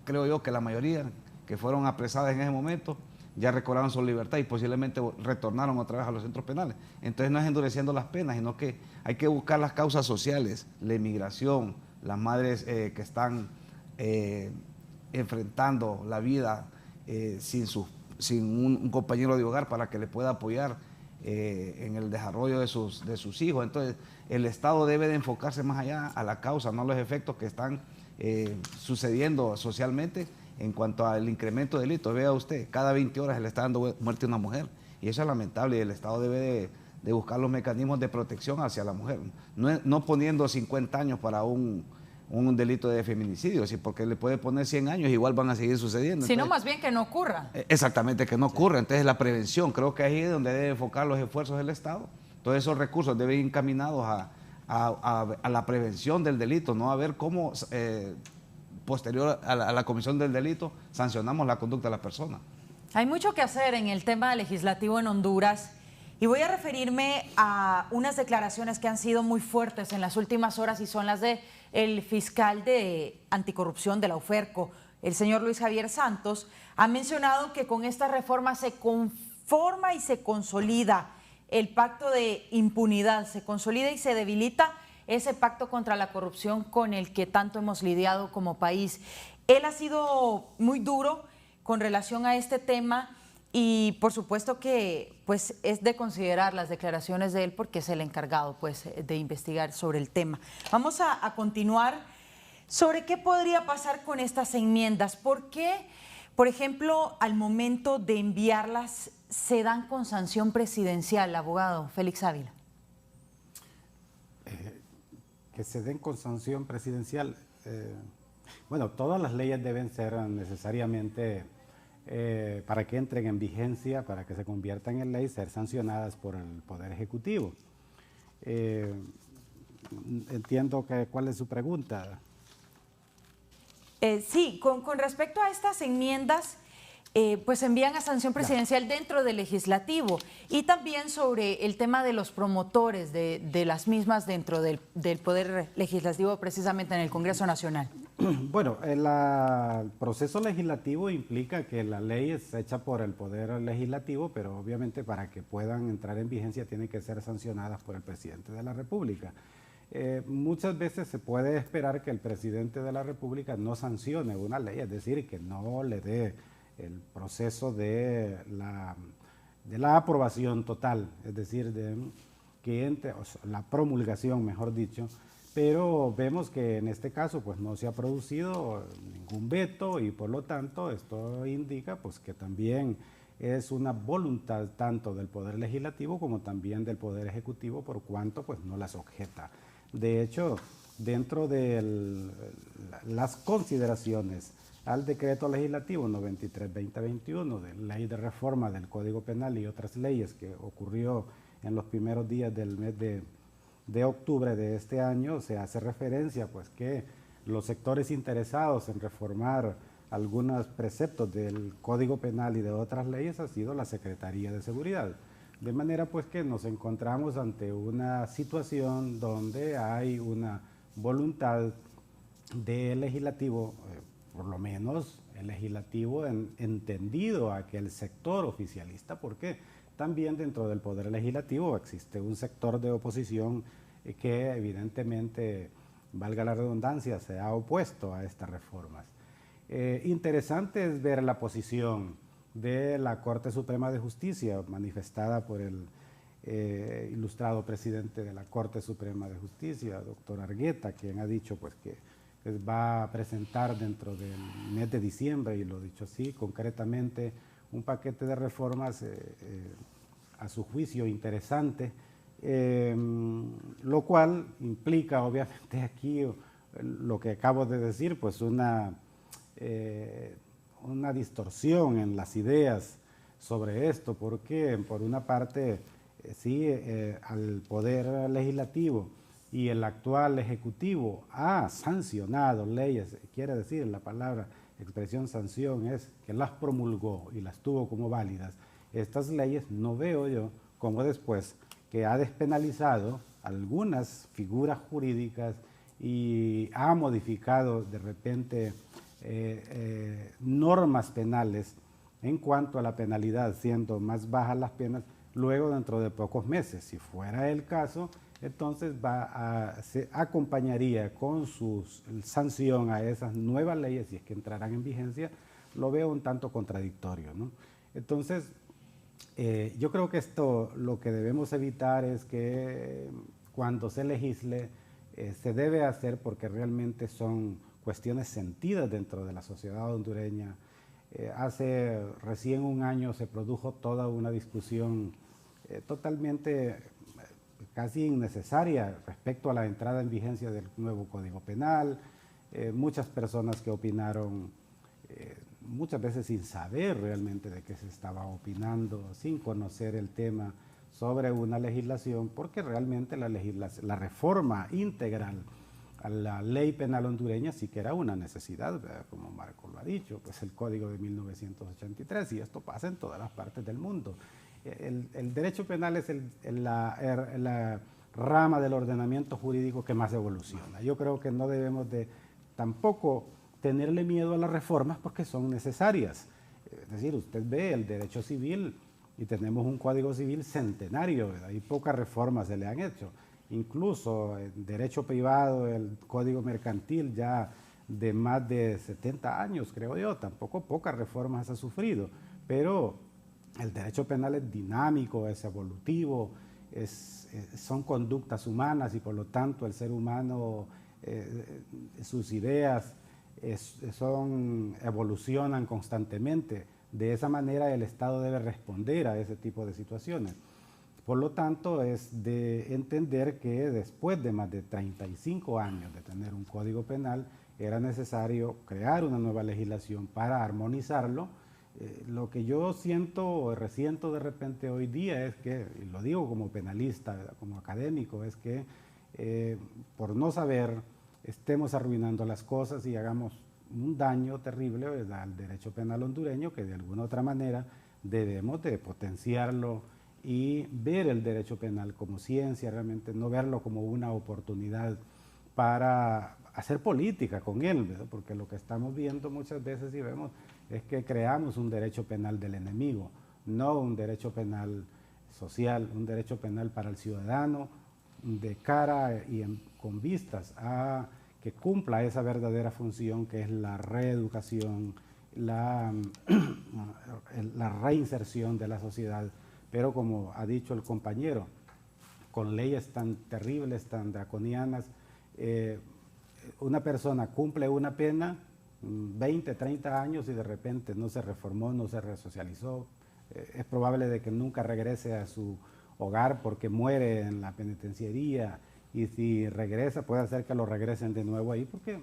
creo yo que la mayoría que fueron apresadas en ese momento ya recobraron su libertad y posiblemente retornaron otra vez a los centros penales. Entonces no es endureciendo las penas, sino que hay que buscar las causas sociales, la inmigración, las madres que están enfrentando la vida sin un compañero de hogar para que le pueda apoyar en el desarrollo de sus hijos. Entonces, el Estado debe de enfocarse más allá a la causa, no a los efectos que están sucediendo socialmente en cuanto al incremento de delitos. Vea usted, cada 20 horas se le está dando muerte a una mujer, y eso es lamentable, y el Estado debe de buscar los mecanismos de protección hacia la mujer, no poniendo 50 años para un delito de feminicidio, ¿sí? Porque le puede poner 100 años, igual van a seguir sucediendo. Sino más bien que no ocurra. Exactamente, que no ocurra. Entonces la prevención, creo que ahí es donde debe enfocar los esfuerzos del Estado. Todos esos recursos deben ir encaminados a la prevención del delito, no a ver cómo posterior a la comisión del delito sancionamos la conducta de la persona. Hay mucho que hacer en el tema legislativo en Honduras. Y voy a referirme a unas declaraciones que han sido muy fuertes en las últimas horas, y son las del fiscal de anticorrupción de la UFERCO, el señor Luis Javier Santos. Ha mencionado que con esta reforma se conforma y se consolida el pacto de impunidad, se consolida y se debilita ese pacto contra la corrupción con el que tanto hemos lidiado como país. Él ha sido muy duro con relación a este tema. Y por supuesto que pues, es de considerar las declaraciones de él, porque es el encargado pues, de investigar sobre el tema. Vamos a continuar sobre qué podría pasar con estas enmiendas. ¿Por qué, por ejemplo, al momento de enviarlas se dan con sanción presidencial, abogado Félix Ávila? Que se den con sanción presidencial. Bueno, todas las leyes deben ser necesariamente... para que entren en vigencia, para que se conviertan en ley, ser sancionadas por el Poder Ejecutivo. Entiendo cuál es su pregunta. Sí, con respecto a estas enmiendas, pues envían a sanción presidencial dentro del legislativo, y también sobre el tema de los promotores de las mismas dentro del Poder Legislativo, precisamente en el Congreso Nacional. Bueno, el proceso legislativo implica que la ley es hecha por el Poder Legislativo, pero obviamente para que puedan entrar en vigencia tienen que ser sancionadas por el Presidente de la República. Muchas veces se puede esperar que el Presidente de la República no sancione una ley, es decir, que no le dé el proceso de la aprobación total, es decir, que entre, o sea, la promulgación, mejor dicho, pero vemos que en este caso pues no se ha producido ningún veto, y por lo tanto esto indica pues que también es una voluntad tanto del Poder Legislativo como también del Poder Ejecutivo, por cuanto pues no las objeta. De hecho, dentro de las consideraciones al decreto legislativo 93/2021 de ley de reforma del Código Penal y otras leyes que ocurrió en los primeros días del mes de octubre de este año, se hace referencia pues que los sectores interesados en reformar algunos preceptos del Código Penal y de otras leyes ha sido la Secretaría de Seguridad. De manera pues que nos encontramos ante una situación donde hay una voluntad del legislativo, por lo menos el legislativo entendido a que el sector oficialista, porque también dentro del Poder Legislativo existe un sector de oposición que evidentemente, valga la redundancia, se ha opuesto a estas reformas. Interesante es ver la posición de la Corte Suprema de Justicia, manifestada por el ilustrado presidente de la Corte Suprema de Justicia, doctor Argueta, quien ha dicho pues, que va a presentar dentro del mes de diciembre, y lo dicho así, concretamente, un paquete de reformas a su juicio interesante, lo cual implica obviamente aquí lo que acabo de decir, pues una distorsión en las ideas sobre esto, porque por una parte sí, al Poder Legislativo y el actual Ejecutivo ha sancionado leyes, quiere decir la palabra expresión sanción es que las promulgó y las tuvo como válidas. Estas leyes no veo yo como después que ha despenalizado algunas figuras jurídicas y ha modificado de repente normas penales en cuanto a la penalidad, siendo más bajas las penas, luego dentro de pocos meses. Si fuera el caso, entonces se acompañaría con su sanción a esas nuevas leyes, si es que entrarán en vigencia. Lo veo un tanto contradictorio, ¿no? Entonces, Yo creo que esto lo que debemos evitar es que cuando se legisle se debe hacer porque realmente son cuestiones sentidas dentro de la sociedad hondureña. Hace recién un año se produjo toda una discusión totalmente casi innecesaria respecto a la entrada en vigencia del nuevo Código Penal. Muchas personas que opinaron muchas veces sin saber realmente de qué se estaba opinando, sin conocer el tema sobre una legislación, porque realmente la reforma integral a la ley penal hondureña sí que era una necesidad, ¿verdad? Como Marco lo ha dicho, pues el Código de 1983, y esto pasa en todas las partes del mundo. El derecho penal es la rama del ordenamiento jurídico que más evoluciona. Yo creo que no debemos de tampoco tenerle miedo a las reformas porque son necesarias. Es decir, usted ve el derecho civil y tenemos un código civil centenario, ¿verdad? Y pocas reformas se le han hecho. Incluso el derecho privado, el código mercantil ya de más de 70 años, creo yo, tampoco pocas reformas ha sufrido. Pero el derecho penal es dinámico, es evolutivo, son conductas humanas y por lo tanto el ser humano, sus ideas evolucionan constantemente. De esa manera el Estado debe responder a ese tipo de situaciones. Por lo tanto, es de entender que después de más de 35 años de tener un código penal, era necesario crear una nueva legislación para armonizarlo. Lo que yo siento o resiento de repente hoy día es que, y lo digo como penalista, ¿verdad? Como académico, es que por no saber estemos arruinando las cosas y hagamos un daño terrible, ¿verdad?, al derecho penal hondureño, que de alguna otra manera debemos de potenciarlo y ver el derecho penal como ciencia, realmente no verlo como una oportunidad para hacer política con él, ¿verdad? Porque lo que estamos viendo muchas veces y vemos es que creamos un derecho penal del enemigo, no un derecho penal social, un derecho penal para el ciudadano de cara y con vistas a que cumpla esa verdadera función que es la reeducación, la reinserción de la sociedad, pero como ha dicho el compañero, con leyes tan terribles, tan draconianas, una persona cumple una pena, 20, 30 años y de repente no se reformó, no se resocializó, es probable de que nunca regrese a su hogar porque muere en la penitenciaría, y si regresa puede ser que lo regresen de nuevo ahí porque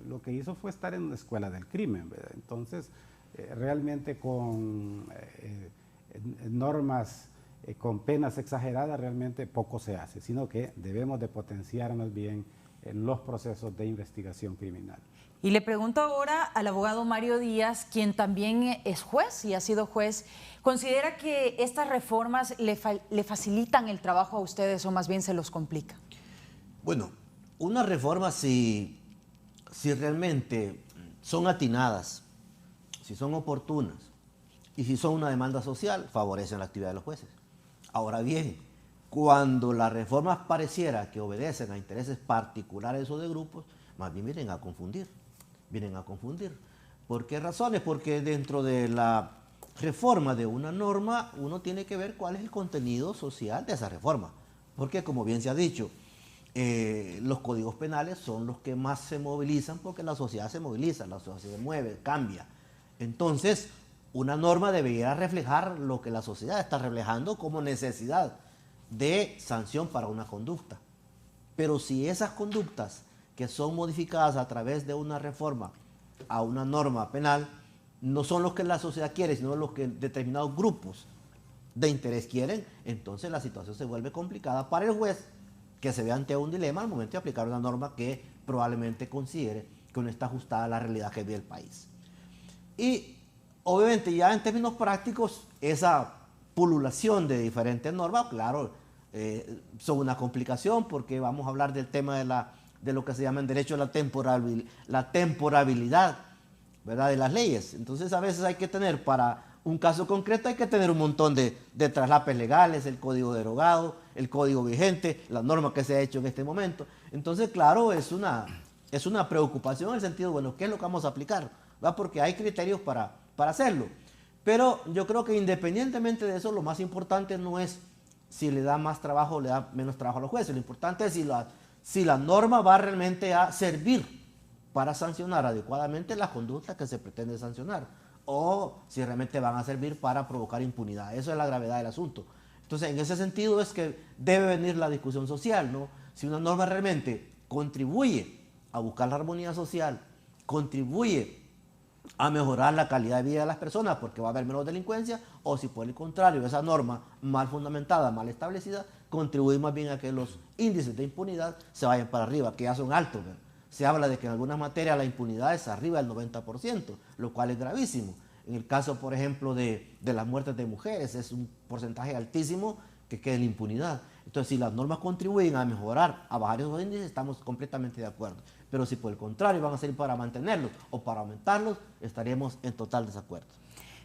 lo que hizo fue estar en una escuela del crimen, ¿verdad? Entonces, realmente con normas, con penas exageradas, realmente poco se hace, sino que debemos de potenciar más bien los procesos de investigación criminal. Y le pregunto ahora al abogado Mario Díaz, quien también es juez y ha sido juez, ¿considera que estas reformas le facilitan el trabajo a ustedes o más bien se los complica? Bueno, unas reformas si realmente son atinadas, si son oportunas y si son una demanda social, favorecen la actividad de los jueces. Ahora bien, cuando las reformas pareciera que obedecen a intereses particulares o de grupos, más bien vienen a confundir. ¿Por qué razones? Porque dentro de la reforma de una norma, uno tiene que ver cuál es el contenido social de esa reforma. Porque, como bien se ha dicho, los códigos penales son los que más se movilizan porque la sociedad se moviliza, la sociedad se mueve, cambia. Entonces, una norma debería reflejar lo que la sociedad está reflejando como necesidad de sanción para una conducta. Pero si esas conductas que son modificadas a través de una reforma a una norma penal no son los que la sociedad quiere, sino los que determinados grupos de interés quieren, entonces la situación se vuelve complicada para el juez, que se ve ante un dilema al momento de aplicar una norma que probablemente considere que no está ajustada a la realidad que vive el país. Y obviamente ya en términos prácticos, esa pululación de diferentes normas, claro, son una complicación porque vamos a hablar del tema de lo que se llama en derecho la temporabilidad, ¿verdad?, de las leyes. Entonces a veces hay que tener, para un caso concreto hay que tener un montón de traslapes legales, el código derogado, el código vigente, la norma que se ha hecho en este momento. Entonces, claro, es una preocupación en el sentido, bueno, ¿qué es lo que vamos a aplicar? ¿Va? Porque hay criterios para hacerlo. Pero yo creo que independientemente de eso, lo más importante no es si le da más trabajo o le da menos trabajo a los jueces. Lo importante es si la norma va realmente a servir para sancionar adecuadamente la conducta que se pretende sancionar, o si realmente van a servir para provocar impunidad. Eso es la gravedad del asunto. Entonces, en ese sentido es que debe venir la discusión social, ¿no? Si una norma realmente contribuye a buscar la armonía social, contribuye a mejorar la calidad de vida de las personas porque va a haber menos delincuencia, o si por el contrario esa norma mal fundamentada, mal establecida, contribuye más bien a que los índices de impunidad se vayan para arriba, que ya son altos, ¿verdad? Se habla de que en algunas materias la impunidad es arriba del 90%, lo cual es gravísimo. En el caso, por ejemplo, de las muertes de mujeres, es un porcentaje altísimo que queda en la impunidad. Entonces, si las normas contribuyen a mejorar, a bajar esos índices, estamos completamente de acuerdo. Pero si por el contrario van a ser para mantenerlos o para aumentarlos, estaríamos en total desacuerdo.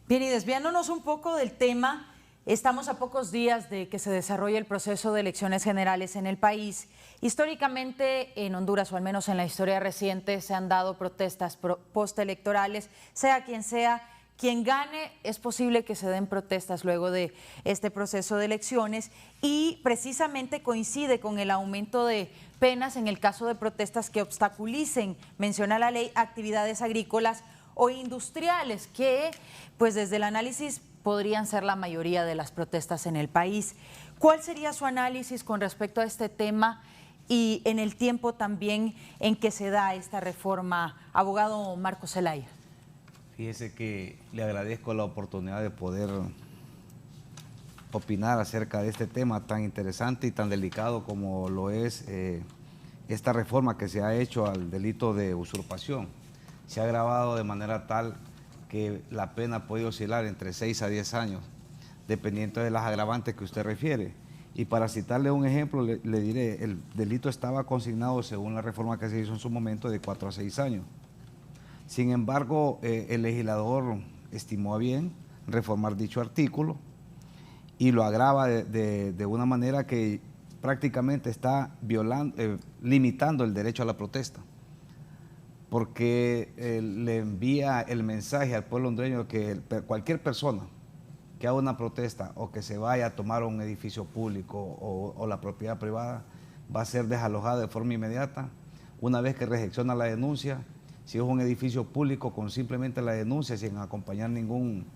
Bien, y desviándonos un poco del tema, estamos a pocos días de que se desarrolle el proceso de elecciones generales en el país. Históricamente en Honduras, o al menos en la historia reciente, se han dado protestas postelectorales, sea quien sea. Quien gane, es posible que se den protestas luego de este proceso de elecciones, y precisamente coincide con el aumento de penas en el caso de protestas que obstaculicen, menciona la ley, actividades agrícolas o industriales, que pues desde el análisis podrían ser la mayoría de las protestas en el país. ¿Cuál sería su análisis con respecto a este tema y en el tiempo también en que se da esta reforma, abogado Marco Zelaya? Fíjese que le agradezco la oportunidad de poder opinar acerca de este tema tan interesante y tan delicado como lo es esta reforma que se ha hecho al delito de usurpación. Se ha agravado de manera tal que la pena puede oscilar entre 6 a 10 años, dependiendo de las agravantes que usted refiere. Y para citarle un ejemplo, le diré, el delito estaba consignado, según la reforma que se hizo en su momento, de 4 a 6 años. Sin embargo, el legislador estimó a bien reformar dicho artículo y lo agrava de una manera que prácticamente está limitando el derecho a la protesta, porque le envía el mensaje al pueblo hondureño que cualquier persona que haga una protesta o que se vaya a tomar un edificio público o la propiedad privada va a ser desalojada de forma inmediata una vez que recepciona la denuncia. Si es un edificio público, con simplemente la denuncia, sin acompañar ningún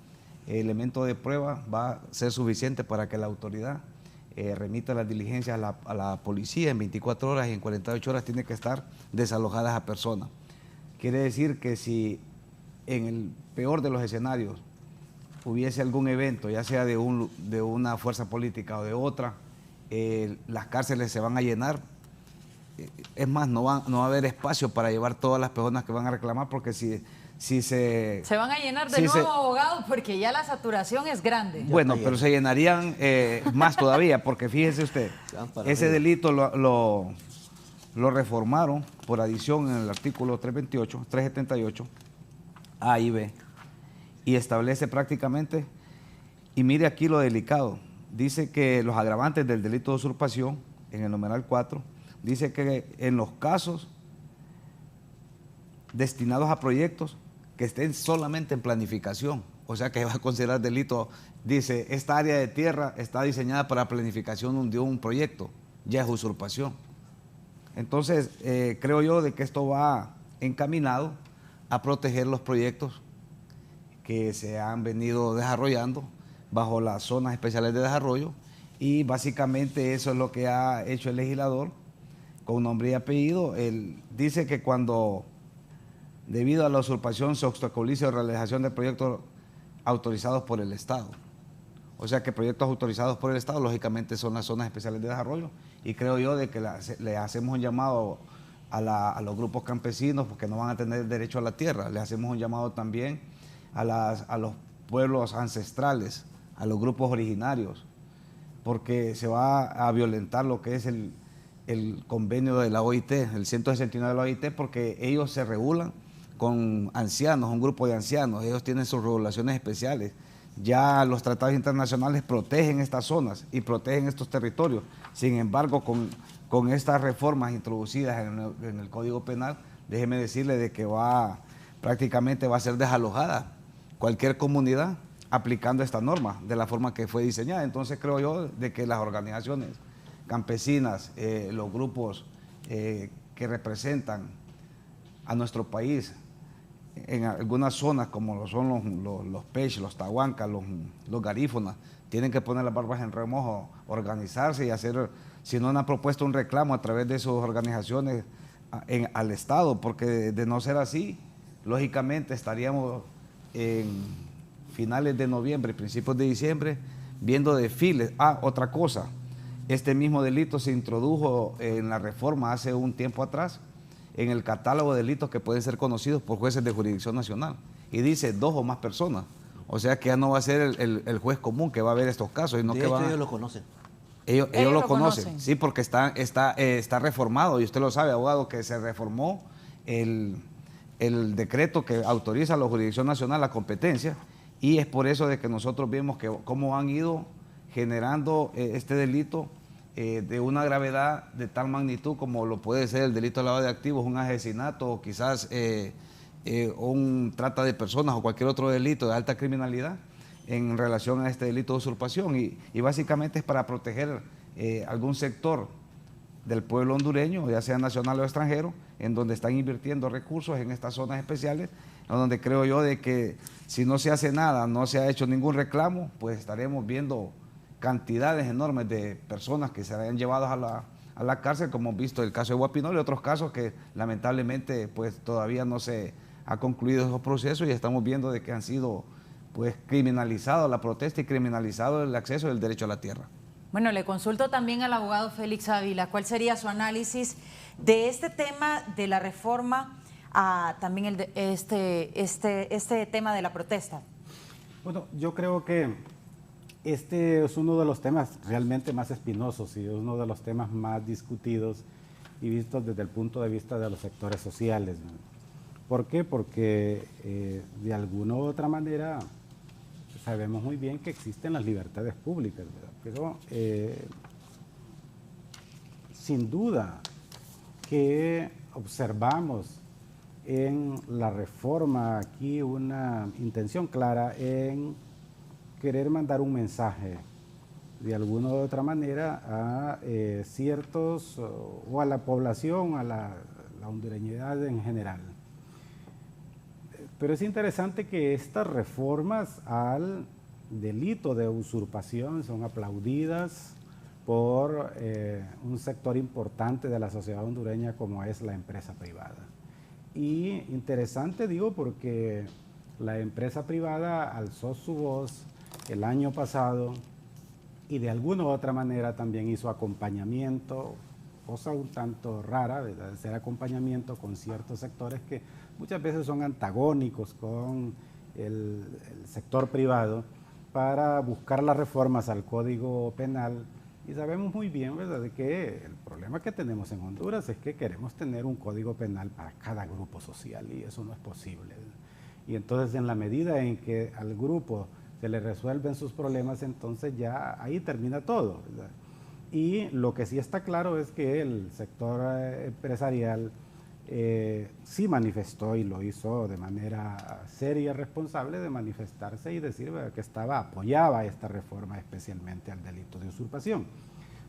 elemento de prueba, va a ser suficiente para que la autoridad remita las diligencias a la policía en 24 horas y en 48 horas tiene que estar desalojada esa persona. Quiere decir que si en el peor de los escenarios hubiese algún evento, ya sea de una fuerza política o de otra, las cárceles se van a llenar. Es más, no va a haber espacio para llevar todas las personas que van a reclamar, porque si se van a llenar de nuevo, abogado, porque ya la saturación es grande. Bueno, pero se llenarían más todavía, porque fíjese usted, ese delito lo reformaron por adición en el artículo 378 A y B, y establece prácticamente, y mire aquí lo delicado, dice que los agravantes del delito de usurpación, en el numeral 4, dice que en los casos destinados a proyectos que estén solamente en planificación, o sea que va a considerar delito, dice, esta área de tierra está diseñada para planificación de un proyecto, ya es usurpación. Entonces, creo yo de que esto va encaminado a proteger los proyectos que se han venido desarrollando bajo las zonas especiales de desarrollo, y básicamente eso es lo que ha hecho el legislador con nombre y apellido. Él dice que cuando, debido a la usurpación, se obstaculice la realización de proyectos autorizados por el Estado. O sea que proyectos autorizados por el Estado, lógicamente, son las zonas especiales de desarrollo, y creo yo de que le hacemos un llamado a los grupos campesinos, porque no van a tener derecho a la tierra. Le hacemos un llamado también a los pueblos ancestrales, a los grupos originarios, porque se va a violentar lo que es el convenio de la OIT, el 169 de la OIT, porque ellos se regulan con ancianos, un grupo de ancianos, ellos tienen sus regulaciones especiales. Ya los tratados internacionales protegen estas zonas y protegen estos territorios. Sin embargo, con estas reformas introducidas en el Código Penal, déjeme decirle de que prácticamente va a ser desalojada cualquier comunidad aplicando esta norma de la forma que fue diseñada. Entonces creo yo de que las organizaciones campesinas, los grupos que representan a nuestro país en algunas zonas como lo son los Pech, los Tahuancas, los Garífonas, tienen que poner las barbas en remojo, organizarse y hacer, si no han propuesto un reclamo a través de sus organizaciones al Estado, porque de no ser así, lógicamente estaríamos en finales de noviembre, principios de diciembre, viendo desfiles. Otra cosa, este mismo delito se introdujo en la reforma hace un tiempo atrás, en el catálogo de delitos que pueden ser conocidos por jueces de jurisdicción nacional, y dice 2 o más personas. O sea que ya no va a ser el juez común que va a ver estos casos. Sino de que hecho, ellos lo conocen. Ellos lo conocen, sí, porque está reformado, y usted lo sabe, abogado, que se reformó el decreto que autoriza a la jurisdicción nacional la competencia, y es por eso de que nosotros vemos que cómo han ido generando este delito de una gravedad de tal magnitud como lo puede ser el delito de lavado de activos, un asesinato o quizás un trata de personas o cualquier otro delito de alta criminalidad en relación a este delito de usurpación, y básicamente es para proteger algún sector del pueblo hondureño, ya sea nacional o extranjero, en donde están invirtiendo recursos en estas zonas especiales, en donde creo yo de que si no se hace nada, no se ha hecho ningún reclamo, pues estaremos viendo cantidades enormes de personas que se hayan llevado a la cárcel, como hemos visto el caso de Guapinol y otros casos que lamentablemente pues todavía no se ha concluido esos procesos, y estamos viendo de que han sido pues criminalizado la protesta y criminalizado el acceso del derecho a la tierra. Bueno, le consulto también al abogado Félix Ávila, ¿cuál sería su análisis de este tema de la reforma a también este tema de la protesta? Bueno, yo creo que este es uno de los temas realmente más espinosos y es uno de los temas más discutidos y vistos desde el punto de vista de los sectores sociales, ¿no? ¿Por qué? Porque de alguna u otra manera sabemos muy bien que existen las libertades públicas, ¿verdad? Pero sin duda que observamos en la reforma aquí una intención clara en querer mandar un mensaje de alguna u otra manera a ciertos o a la población, a la hondureñidad en general. Pero es interesante que estas reformas al delito de usurpación son aplaudidas por un sector importante de la sociedad hondureña como es la empresa privada. Y interesante digo porque la empresa privada alzó su voz el año pasado y de alguna u otra manera también hizo acompañamiento, cosa un tanto rara, ¿verdad?, hacer acompañamiento con ciertos sectores que muchas veces son antagónicos con el sector privado para buscar las reformas al Código Penal. Y sabemos muy bien, ¿verdad?, de que el problema que tenemos en Honduras es que queremos tener un Código Penal para cada grupo social y eso no es posible, ¿verdad? Y entonces en la medida en que al grupo se le resuelven sus problemas, entonces ya ahí termina todo, ¿verdad? Y lo que sí está claro es que el sector empresarial sí manifestó y lo hizo de manera seria, responsable de manifestarse y decir, ¿verdad?, que apoyaba esta reforma, especialmente al delito de usurpación.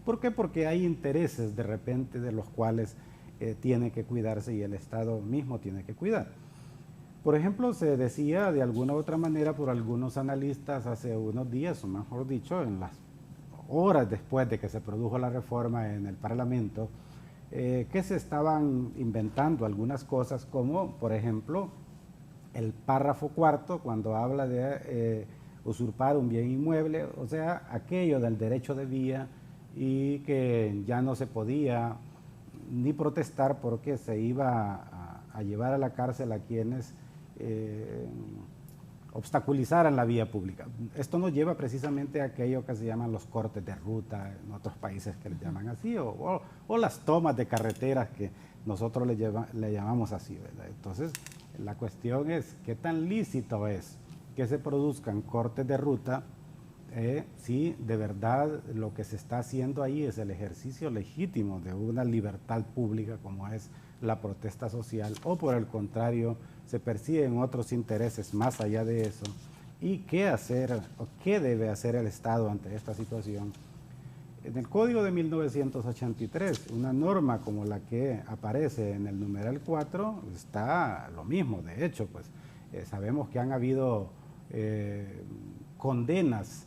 ¿Por qué? Porque hay intereses de repente de los cuales tiene que cuidarse y el Estado mismo tiene que cuidar. Por ejemplo, se decía de alguna u otra manera por algunos analistas hace unos días, o mejor dicho, en las horas después de que se produjo la reforma en el Parlamento, que se estaban inventando algunas cosas como, por ejemplo, el párrafo cuarto cuando habla de usurpar un bien inmueble, o sea, aquello del derecho de vía y que ya no se podía ni protestar porque se iba a llevar a la cárcel a quienes obstaculizaran la vía pública. Esto nos lleva precisamente a aquello que se llaman los cortes de ruta, en otros países que les llaman así, o las tomas de carreteras que nosotros le llamamos así, ¿verdad? Entonces, la cuestión es qué tan lícito es que se produzcan cortes de ruta si de verdad lo que se está haciendo ahí es el ejercicio legítimo de una libertad pública como es la protesta social, o por el contrario se persiguen otros intereses más allá de eso ¿Y qué hacer o qué debe hacer el Estado ante esta situación? En el Código de 1983, una norma como la que aparece en el numeral 4 está lo mismo. De hecho, pues sabemos que han habido condenas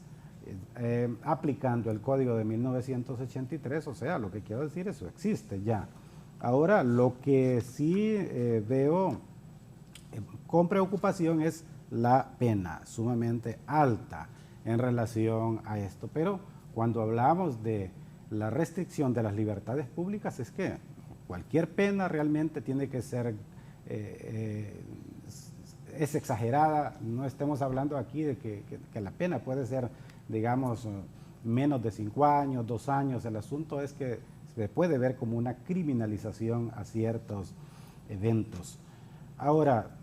aplicando el Código de 1983, o sea, lo que quiero decir, eso existe ya. Ahora, lo que sí veo con preocupación es la pena sumamente alta en relación a esto. Pero cuando hablamos de la restricción de las libertades públicas, es que cualquier pena realmente tiene que ser, es exagerada. No estemos hablando aquí de que la pena puede ser, digamos, menos de 5 años, 2 años. El asunto es que se puede ver como una criminalización a ciertos eventos. Ahora,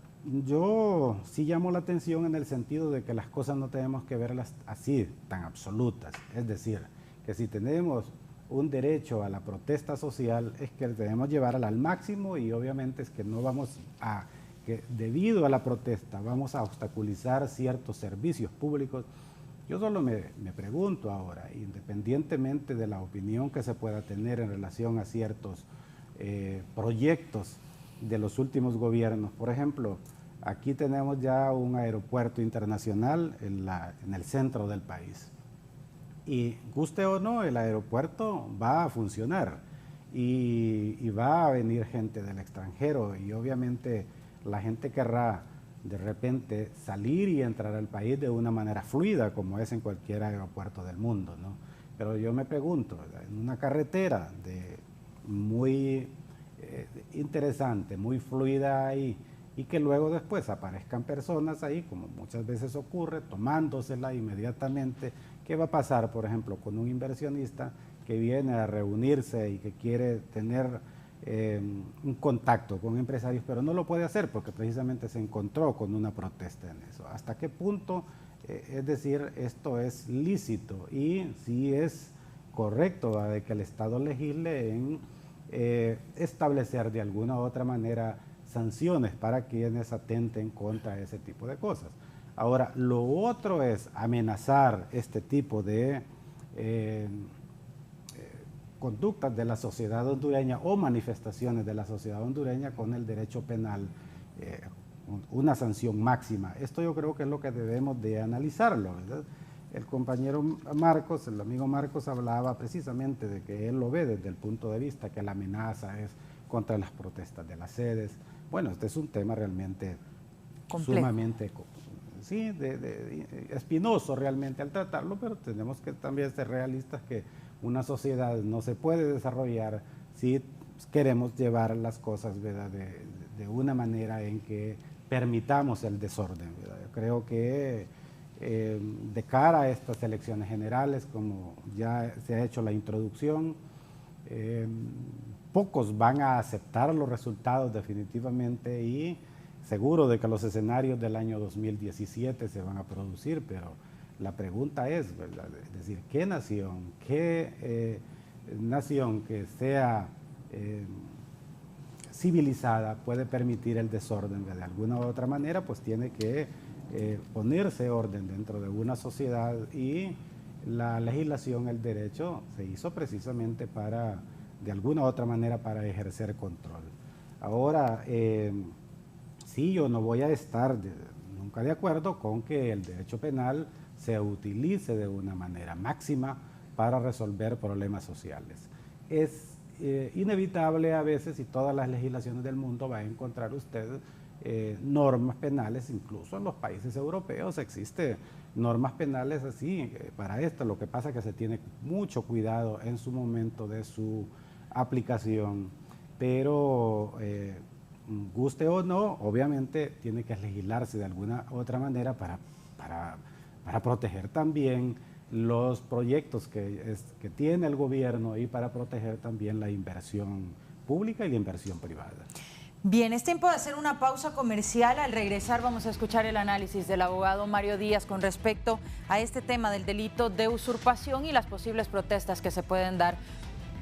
yo sí llamo la atención en el sentido de que las cosas no tenemos que verlas así, tan absolutas. Es decir, que si tenemos un derecho a la protesta social, es que debemos llevarla al máximo, y obviamente es que no vamos a, que debido a la protesta vamos a obstaculizar ciertos servicios públicos. Yo solo me pregunto ahora, independientemente de la opinión que se pueda tener en relación a ciertos proyectos de los últimos gobiernos. Por ejemplo, aquí tenemos ya un aeropuerto internacional en el centro del país. Y guste o no, el aeropuerto va a funcionar y va a venir gente del extranjero, y obviamente la gente querrá de repente salir y entrar al país de una manera fluida, como es en cualquier aeropuerto del mundo, ¿no? Pero yo me pregunto, en una carretera muy interesante, muy fluida ahí, y que luego después aparezcan personas ahí, como muchas veces ocurre, tomándosela inmediatamente. ¿Qué va a pasar, por ejemplo, con un inversionista que viene a reunirse y que quiere tener un contacto con empresarios, pero no lo puede hacer porque precisamente se encontró con una protesta en eso? ¿Hasta qué punto, es decir, esto es lícito y si es correcto de que el Estado legisle en establecer de alguna u otra manera sanciones para quienes atenten contra ese tipo de cosas? Ahora, lo otro es amenazar este tipo de conductas de la sociedad hondureña o manifestaciones de la sociedad hondureña con el derecho penal, una sanción máxima. Esto yo creo que es lo que debemos de analizarlo, ¿verdad? El compañero Marcos, el amigo Marcos, hablaba precisamente de que él lo ve desde el punto de vista que la amenaza es contra las protestas de las sedes. Bueno, este es un tema realmente complejo, sumamente espinoso realmente al tratarlo, pero tenemos que también ser realistas que una sociedad no se puede desarrollar si queremos llevar las cosas, ¿verdad?, de una manera en que permitamos el desorden, ¿verdad? Yo creo que de cara a estas elecciones generales, como ya se ha hecho la introducción, pocos van a aceptar los resultados definitivamente, y seguro de que los escenarios del año 2017 se van a producir, pero la pregunta es, ¿verdad?, es decir, ¿qué nación que sea civilizada puede permitir el desorden? De alguna u otra manera, pues tiene que ponerse orden dentro de una sociedad, y la legislación, el derecho, se hizo precisamente para, de alguna u otra manera, para ejercer control. Ahora, sí, yo no voy a estar nunca de acuerdo con que el derecho penal se utilice de una manera máxima para resolver problemas sociales. Es inevitable a veces, y todas las legislaciones del mundo va a encontrar usted normas penales, incluso en los países europeos existen normas penales así para esto. Lo que pasa es que se tiene mucho cuidado en su momento de su aplicación, pero guste o no, obviamente tiene que legislarse de alguna u otra manera para proteger también los proyectos que tiene el gobierno, y para proteger también la inversión pública y la inversión privada. Bien, es tiempo de hacer una pausa comercial. Al regresar vamos a escuchar el análisis del abogado Mario Díaz con respecto a este tema del delito de usurpación y las posibles protestas que se pueden dar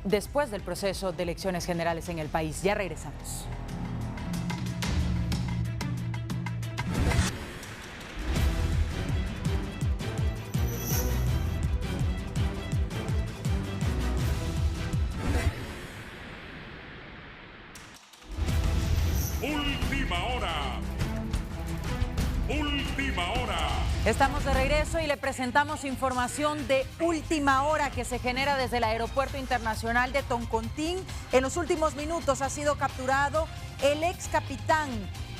después del proceso de elecciones generales en el país. Ya regresamos. Estamos de regreso y le presentamos información de última hora que se genera desde el Aeropuerto Internacional de Toncontín. En los últimos minutos ha sido capturado el ex capitán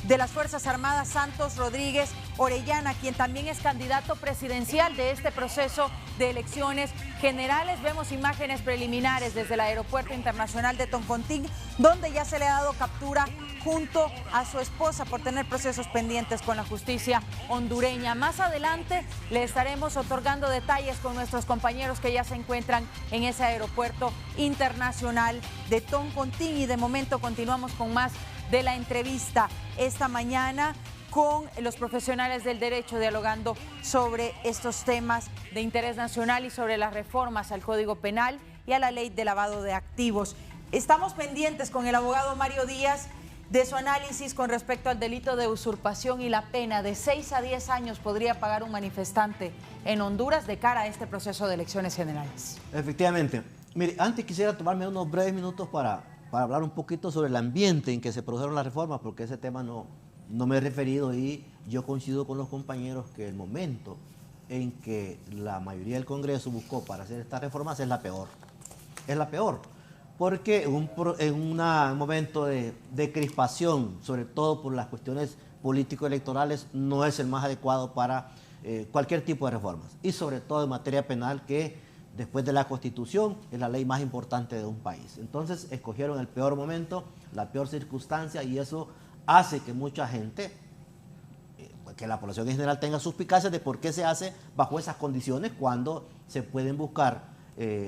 de las Fuerzas Armadas, Santos Rodríguez Orellana, quien también es candidato presidencial de este proceso de elecciones generales. Vemos imágenes preliminares desde el Aeropuerto Internacional de Toncontín, donde ya se le ha dado captura junto a su esposa por tener procesos pendientes con la justicia hondureña. Más adelante le estaremos otorgando detalles con nuestros compañeros que ya se encuentran en ese Aeropuerto Internacional de Toncontín. Y de momento continuamos con más de la entrevista esta mañana con los profesionales del derecho, dialogando sobre estos temas de interés nacional y sobre las reformas al Código Penal y a la ley de lavado de activos. Estamos pendientes con el abogado Mario Díaz de su análisis con respecto al delito de usurpación y la pena de 6 a 10 años podría pagar un manifestante en Honduras de cara a este proceso de elecciones generales. Efectivamente. Mire, antes quisiera tomarme unos breves minutos para hablar un poquito sobre el ambiente en que se produjeron las reformas, porque ese tema no me he referido, y yo coincido con los compañeros que el momento en que la mayoría del Congreso buscó para hacer estas reformas es la peor. Es la peor, porque en un momento de crispación, sobre todo por las cuestiones político-electorales, no es el más adecuado para cualquier tipo de reformas, y sobre todo en materia penal, que después de la Constitución es la ley más importante de un país. Entonces escogieron el peor momento, la peor circunstancia, y eso hace que mucha gente, que la población en general tenga suspicacias de por qué se hace bajo esas condiciones, cuando se pueden buscar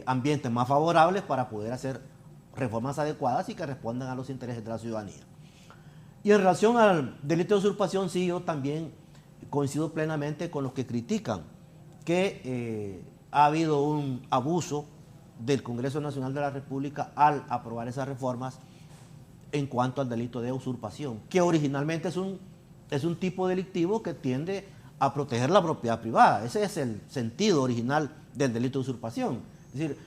ambientes más favorables para poder hacer reformas adecuadas y que respondan a los intereses de la ciudadanía. Y en relación al delito de usurpación, sí, yo también coincido plenamente con los que critican que ha habido un abuso del Congreso Nacional de la República al aprobar esas reformas en cuanto al delito de usurpación, que originalmente es un tipo delictivo que tiende a proteger la propiedad privada. Ese es el sentido original del delito de usurpación. Es decir,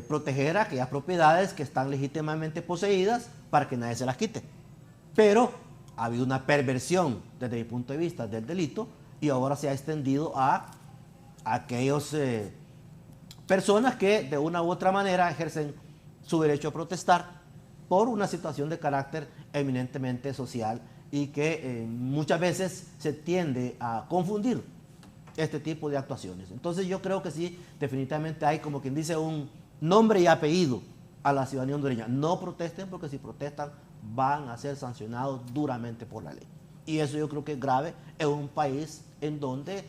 proteger aquellas propiedades que están legítimamente poseídas para que nadie se las quite. Pero ha habido una perversión desde mi punto de vista del delito, y ahora se ha extendido a aquellos personas que de una u otra manera ejercen su derecho a protestar por una situación de carácter eminentemente social, y que muchas veces se tiende a confundir este tipo de actuaciones. Entonces yo creo que sí, definitivamente hay, como quien dice, un nombre y apellido a la ciudadanía hondureña. No protesten, porque si protestan van a ser sancionados duramente por la ley. Y eso yo creo que es grave en un país en donde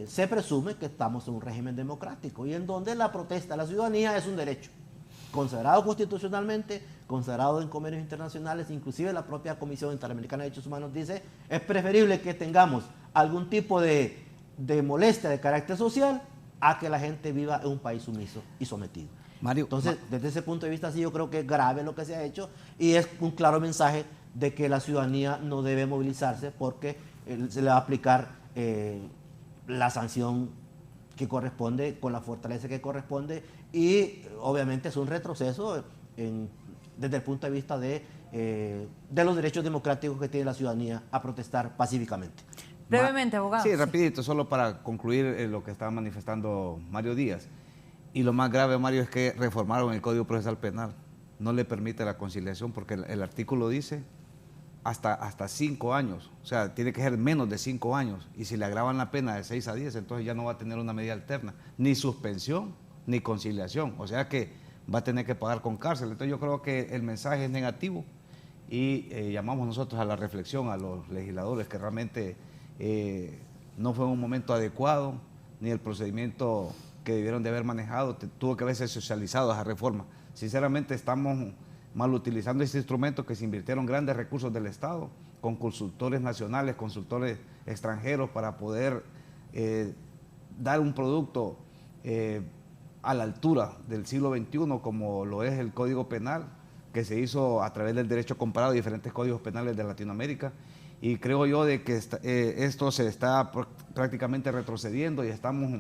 se presume que estamos en un régimen democrático, y en donde la protesta de la ciudadanía es un derecho consagrado constitucionalmente, consagrado en convenios internacionales. Inclusive la propia Comisión Interamericana de Derechos Humanos dice: es preferible que tengamos algún tipo de molestia de carácter social a que la gente viva en un país sumiso y sometido. Mario, entonces, desde ese punto de vista, sí, yo creo que es grave lo que se ha hecho, y es un claro mensaje de que la ciudadanía no debe movilizarse, porque se le va a aplicar la sanción que corresponde, con la fortaleza que corresponde, y obviamente es un retroceso desde el punto de vista de los derechos democráticos que tiene la ciudadanía a protestar pacíficamente. Brevemente, abogado. Sí, rapidito, solo para concluir lo que estaba manifestando Mario Díaz. Y lo más grave, Mario, es que reformaron el Código Procesal Penal. No le permite la conciliación, porque el artículo dice hasta 5 años. O sea, tiene que ser menos de 5 años. Y si le agravan la pena de 6 a 10, entonces ya no va a tener una medida alterna. Ni suspensión, ni conciliación. O sea que va a tener que pagar con cárcel. Entonces yo creo que el mensaje es negativo, y llamamos nosotros a la reflexión a los legisladores, que realmente no fue un momento adecuado, ni el procedimiento que debieron de haber manejado tuvo que haberse socializado esa reforma. Sinceramente estamos mal utilizando este instrumento, que se invirtieron grandes recursos del Estado, con consultores nacionales, consultores extranjeros, para poder dar un producto a la altura del siglo XXI, como lo es el Código Penal, que se hizo a través del derecho comparado de diferentes códigos penales de Latinoamérica. Y creo yo de que esto se está prácticamente retrocediendo, y estamos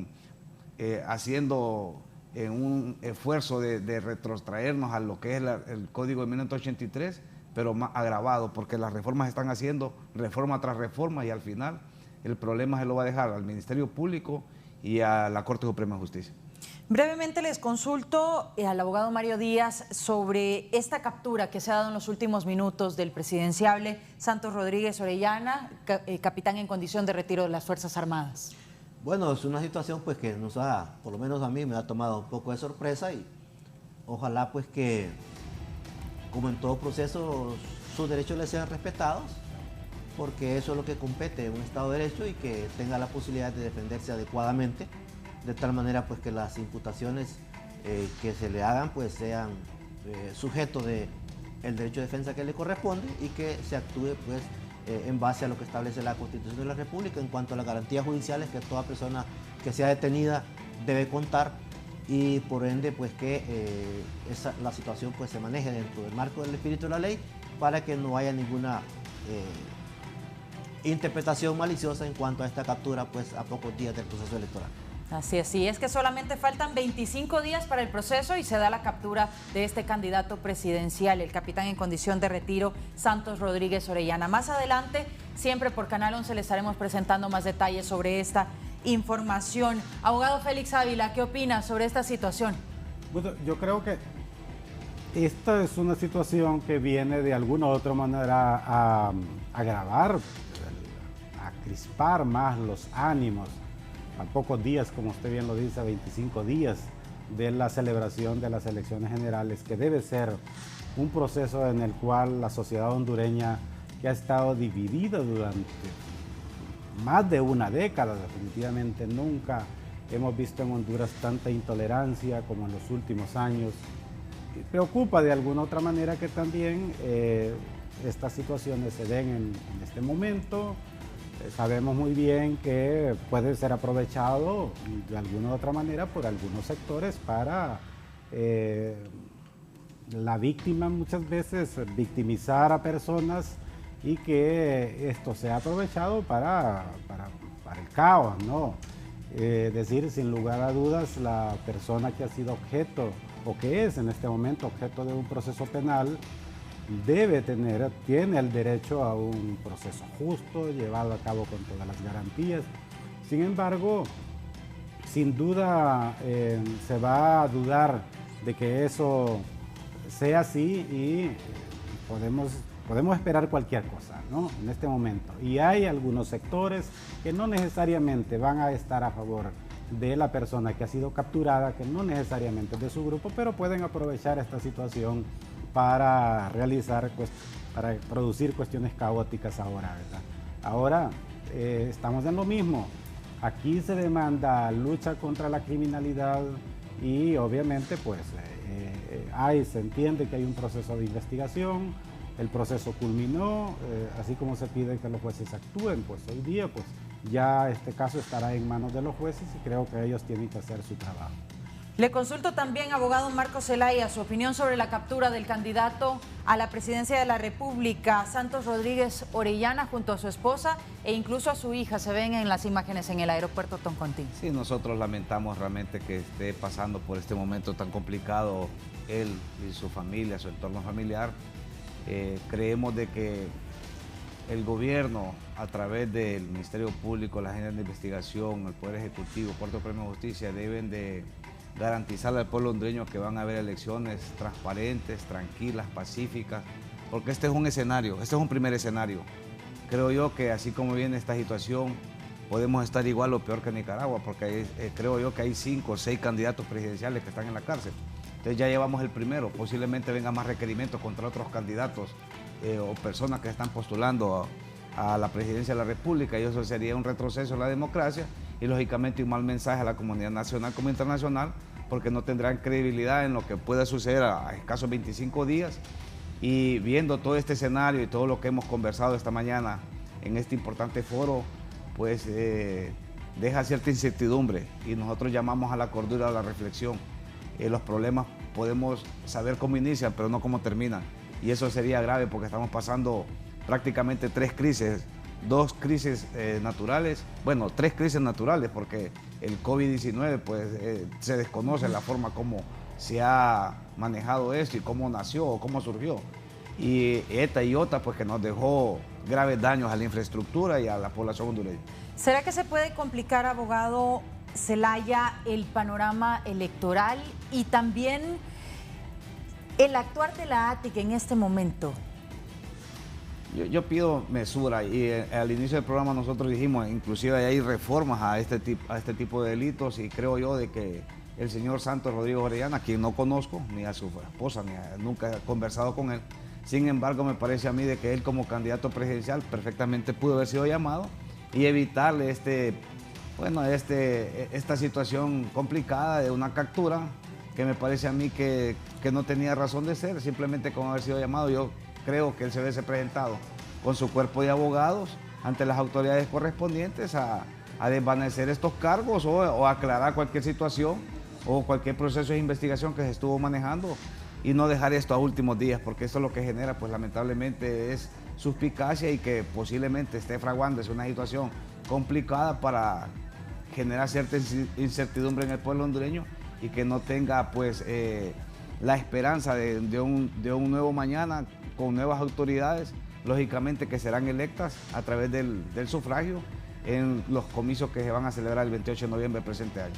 haciendo un esfuerzo de retrotraernos a lo que es el Código de 1983, pero más agravado, porque las reformas están haciendo reforma tras reforma, y al final el problema se lo va a dejar al Ministerio Público y a la Corte Suprema de Justicia. Brevemente les consulto al abogado Mario Díaz sobre esta captura que se ha dado en los últimos minutos del presidenciable Santos Rodríguez Orellana, capitán en condición de retiro de las Fuerzas Armadas. Bueno, es una situación pues que nos ha, por lo menos a mí, me ha tomado un poco de sorpresa y ojalá pues que, como en todo proceso, sus derechos les sean respetados, porque eso es lo que compete en un Estado de Derecho y que tenga la posibilidad de defenderse adecuadamente, de tal manera pues que las imputaciones que se le hagan pues sean sujetos del derecho de defensa que le corresponde y que se actúe pues en base a lo que establece la Constitución de la República en cuanto a las garantías judiciales que toda persona que sea detenida debe contar y por ende pues que la situación pues se maneje dentro del marco del espíritu de la ley para que no haya ninguna interpretación maliciosa en cuanto a esta captura pues a pocos días del proceso electoral. Así es que solamente faltan 25 días para el proceso y se da la captura de este candidato presidencial, el capitán en condición de retiro, Santos Rodríguez Orellana. Más adelante, siempre por Canal 11, le estaremos presentando más detalles sobre esta información. Abogado Félix Ávila, ¿qué opina sobre esta situación? Bueno, yo creo que esta es una situación que viene de alguna u otra manera a agravar, a crispar más los ánimos. A pocos días, como usted bien lo dice, 25 días de la celebración de las elecciones generales, que debe ser un proceso en el cual la sociedad hondureña, que ha estado dividida durante más de una década, definitivamente nunca hemos visto en Honduras tanta intolerancia como en los últimos años. Y preocupa de alguna otra manera que también estas situaciones se den en este momento. Sabemos muy bien que puede ser aprovechado de alguna u otra manera por algunos sectores para la víctima muchas veces victimizar a personas y que esto sea aprovechado para el caos, ¿no? Decir, sin lugar a dudas, la persona que ha sido objeto o que es en este momento objeto de un proceso penal tiene el derecho a un proceso justo, llevado a cabo con todas las garantías. Sin embargo, sin duda se va a dudar de que eso sea así y podemos esperar cualquier cosa, ¿no? En este momento. Y hay algunos sectores que no necesariamente van a estar a favor de la persona que ha sido capturada, que no necesariamente es de su grupo, pero pueden aprovechar esta situación para para producir cuestiones caóticas ahora, ¿verdad? Ahora estamos en lo mismo. Aquí se demanda lucha contra la criminalidad y obviamente pues se entiende que hay un proceso de investigación, el proceso culminó, así como se pide que los jueces actúen, pues hoy día pues ya este caso estará en manos de los jueces y creo que ellos tienen que hacer su trabajo. Le consulto también, abogado Marcos Zelaya, su opinión sobre la captura del candidato a la presidencia de la República, Santos Rodríguez Orellana, junto a su esposa e incluso a su hija. Se ven en las imágenes en el aeropuerto Toncontín. Sí, nosotros lamentamos realmente que esté pasando por este momento tan complicado él y su familia, su entorno familiar. Creemos de que el gobierno, a través del Ministerio Público, la Agencia de Investigación, el Poder Ejecutivo, Corte Suprema de Justicia, deben de garantizarle al pueblo hondureño que van a haber elecciones transparentes, tranquilas, pacíficas, porque este es un escenario, este es un primer escenario. Creo yo que así como viene esta situación, podemos estar igual o peor que Nicaragua, porque creo yo que hay 5 o 6 candidatos presidenciales que están en la cárcel. Entonces ya llevamos el primero, posiblemente vengan más requerimientos contra otros candidatos o personas que están postulando a la presidencia de la República, y eso sería un retroceso en la democracia y lógicamente un mal mensaje a la comunidad nacional como internacional, porque no tendrán credibilidad en lo que pueda suceder a escasos 25 días. Y viendo todo este escenario y todo lo que hemos conversado esta mañana en este importante foro, pues deja cierta incertidumbre y nosotros llamamos a la cordura, a la reflexión. Los problemas podemos saber cómo inician, pero no cómo terminan. Y eso sería grave porque estamos pasando prácticamente 3 crisis, 2 crisis naturales, bueno, 3 crisis naturales, porque el COVID-19 pues se desconoce la forma como se ha manejado esto y cómo nació o cómo surgió. Y ETA y OTA pues que nos dejó graves daños a la infraestructura y a la población hondureña. ¿Será que se puede complicar, abogado Zelaya, el panorama electoral y también el actuar de la ATIC en este momento? Yo pido mesura y al inicio del programa nosotros dijimos, inclusive hay reformas a este tipo de delitos, y creo yo de que el señor Santos Rodríguez Orellana, quien no conozco, ni a su esposa, nunca he conversado con él, sin embargo me parece a mí de que él como candidato presidencial perfectamente pudo haber sido llamado y evitarle esta situación complicada de una captura que me parece a mí que no tenía razón de ser, simplemente con haber sido llamado. Yo creo que él se hubiese presentado con su cuerpo de abogados ante las autoridades correspondientes a desvanecer estos cargos o aclarar cualquier situación o cualquier proceso de investigación que se estuvo manejando, y no dejar esto a últimos días, porque esto lo que genera, pues lamentablemente, es suspicacia y que posiblemente esté fraguándose una situación complicada para generar cierta incertidumbre en el pueblo hondureño y que no tenga pues la esperanza de un nuevo mañana con nuevas autoridades, lógicamente que serán electas a través del sufragio en los comicios que se van a celebrar el 28 de noviembre del presente año.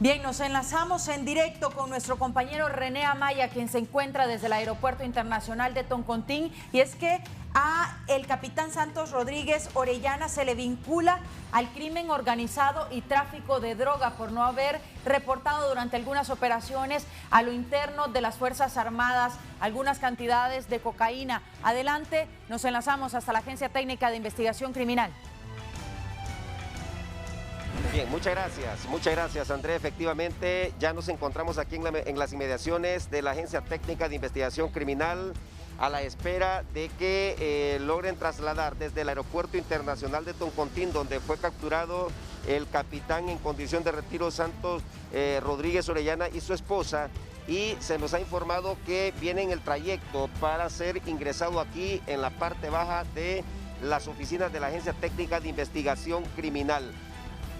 Bien, nos enlazamos en directo con nuestro compañero René Amaya, quien se encuentra desde el Aeropuerto Internacional de Toncontín, y es que a el capitán Santos Rodríguez Orellana se le vincula al crimen organizado y tráfico de droga por no haber reportado durante algunas operaciones a lo interno de las Fuerzas Armadas algunas cantidades de cocaína. Adelante, nos enlazamos hasta la Agencia Técnica de Investigación Criminal. Bien, muchas gracias André. Efectivamente, ya nos encontramos aquí en las inmediaciones de la Agencia Técnica de Investigación Criminal a la espera de que logren trasladar desde el Aeropuerto Internacional de Toncontín, donde fue capturado el capitán en condición de retiro Santos Rodríguez Orellana y su esposa, y se nos ha informado que viene en el trayecto para ser ingresado aquí en la parte baja de las oficinas de la Agencia Técnica de Investigación Criminal.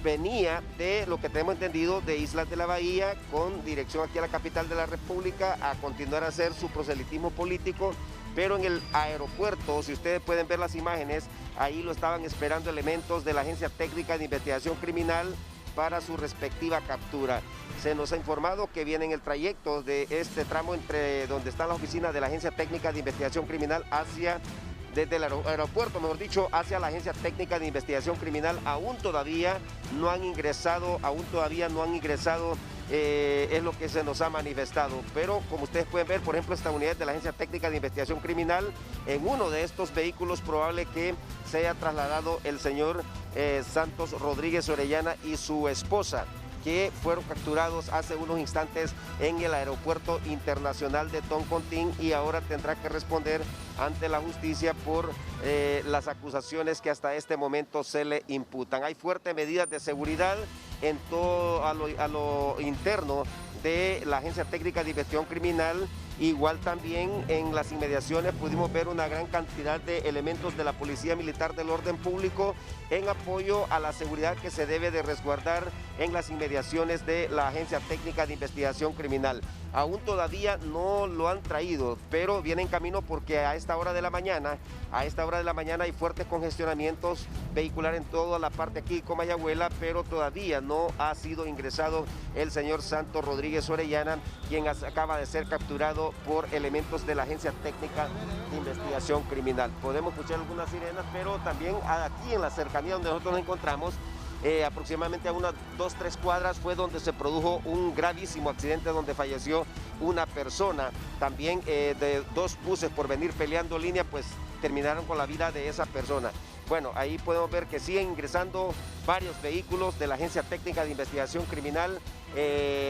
Venía de, lo que tenemos entendido, de Islas de la Bahía, con dirección aquí a la capital de la República, a continuar a hacer su proselitismo político, pero en el aeropuerto, si ustedes pueden ver las imágenes, ahí lo estaban esperando elementos de la Agencia Técnica de Investigación Criminal para su respectiva captura. Se nos ha informado que viene en el trayecto de este tramo entre donde están las oficinas de la Agencia Técnica de Investigación Criminal desde el aeropuerto, mejor dicho, hacia la Agencia Técnica de Investigación Criminal. Aún todavía no han ingresado, es lo que se nos ha manifestado. Pero como ustedes pueden ver, por ejemplo, esta unidad de la Agencia Técnica de Investigación Criminal, en uno de estos vehículos probable que se haya trasladado el señor Santos Rodríguez Orellana y su esposa, que fueron capturados hace unos instantes en el Aeropuerto Internacional de Toncontín, y ahora tendrá que responder ante la justicia por las acusaciones que hasta este momento se le imputan. Hay fuertes medidas de seguridad en todo a lo interno de la Agencia Técnica de Investigación Criminal. Igual también en las inmediaciones pudimos ver una gran cantidad de elementos de la Policía Militar del Orden Público en apoyo a la seguridad que se debe de resguardar en las inmediaciones de la Agencia Técnica de Investigación Criminal. Aún todavía no lo han traído, pero viene en camino porque a esta hora de la mañana hay fuertes congestionamientos vehiculares en toda la parte aquí de Comayagüela, pero todavía no ha sido ingresado el señor Santos Rodríguez Orellana, quien acaba de ser capturado por elementos de la Agencia Técnica de Investigación Criminal. Podemos escuchar algunas sirenas, pero también aquí en la cercanía donde nosotros nos encontramos, aproximadamente a unas 2-3 cuadras, fue donde se produjo un gravísimo accidente donde falleció una persona. También de 2 buses por venir peleando línea, pues terminaron con la vida de esa persona. Bueno, ahí podemos ver que siguen ingresando varios vehículos de la Agencia Técnica de Investigación Criminal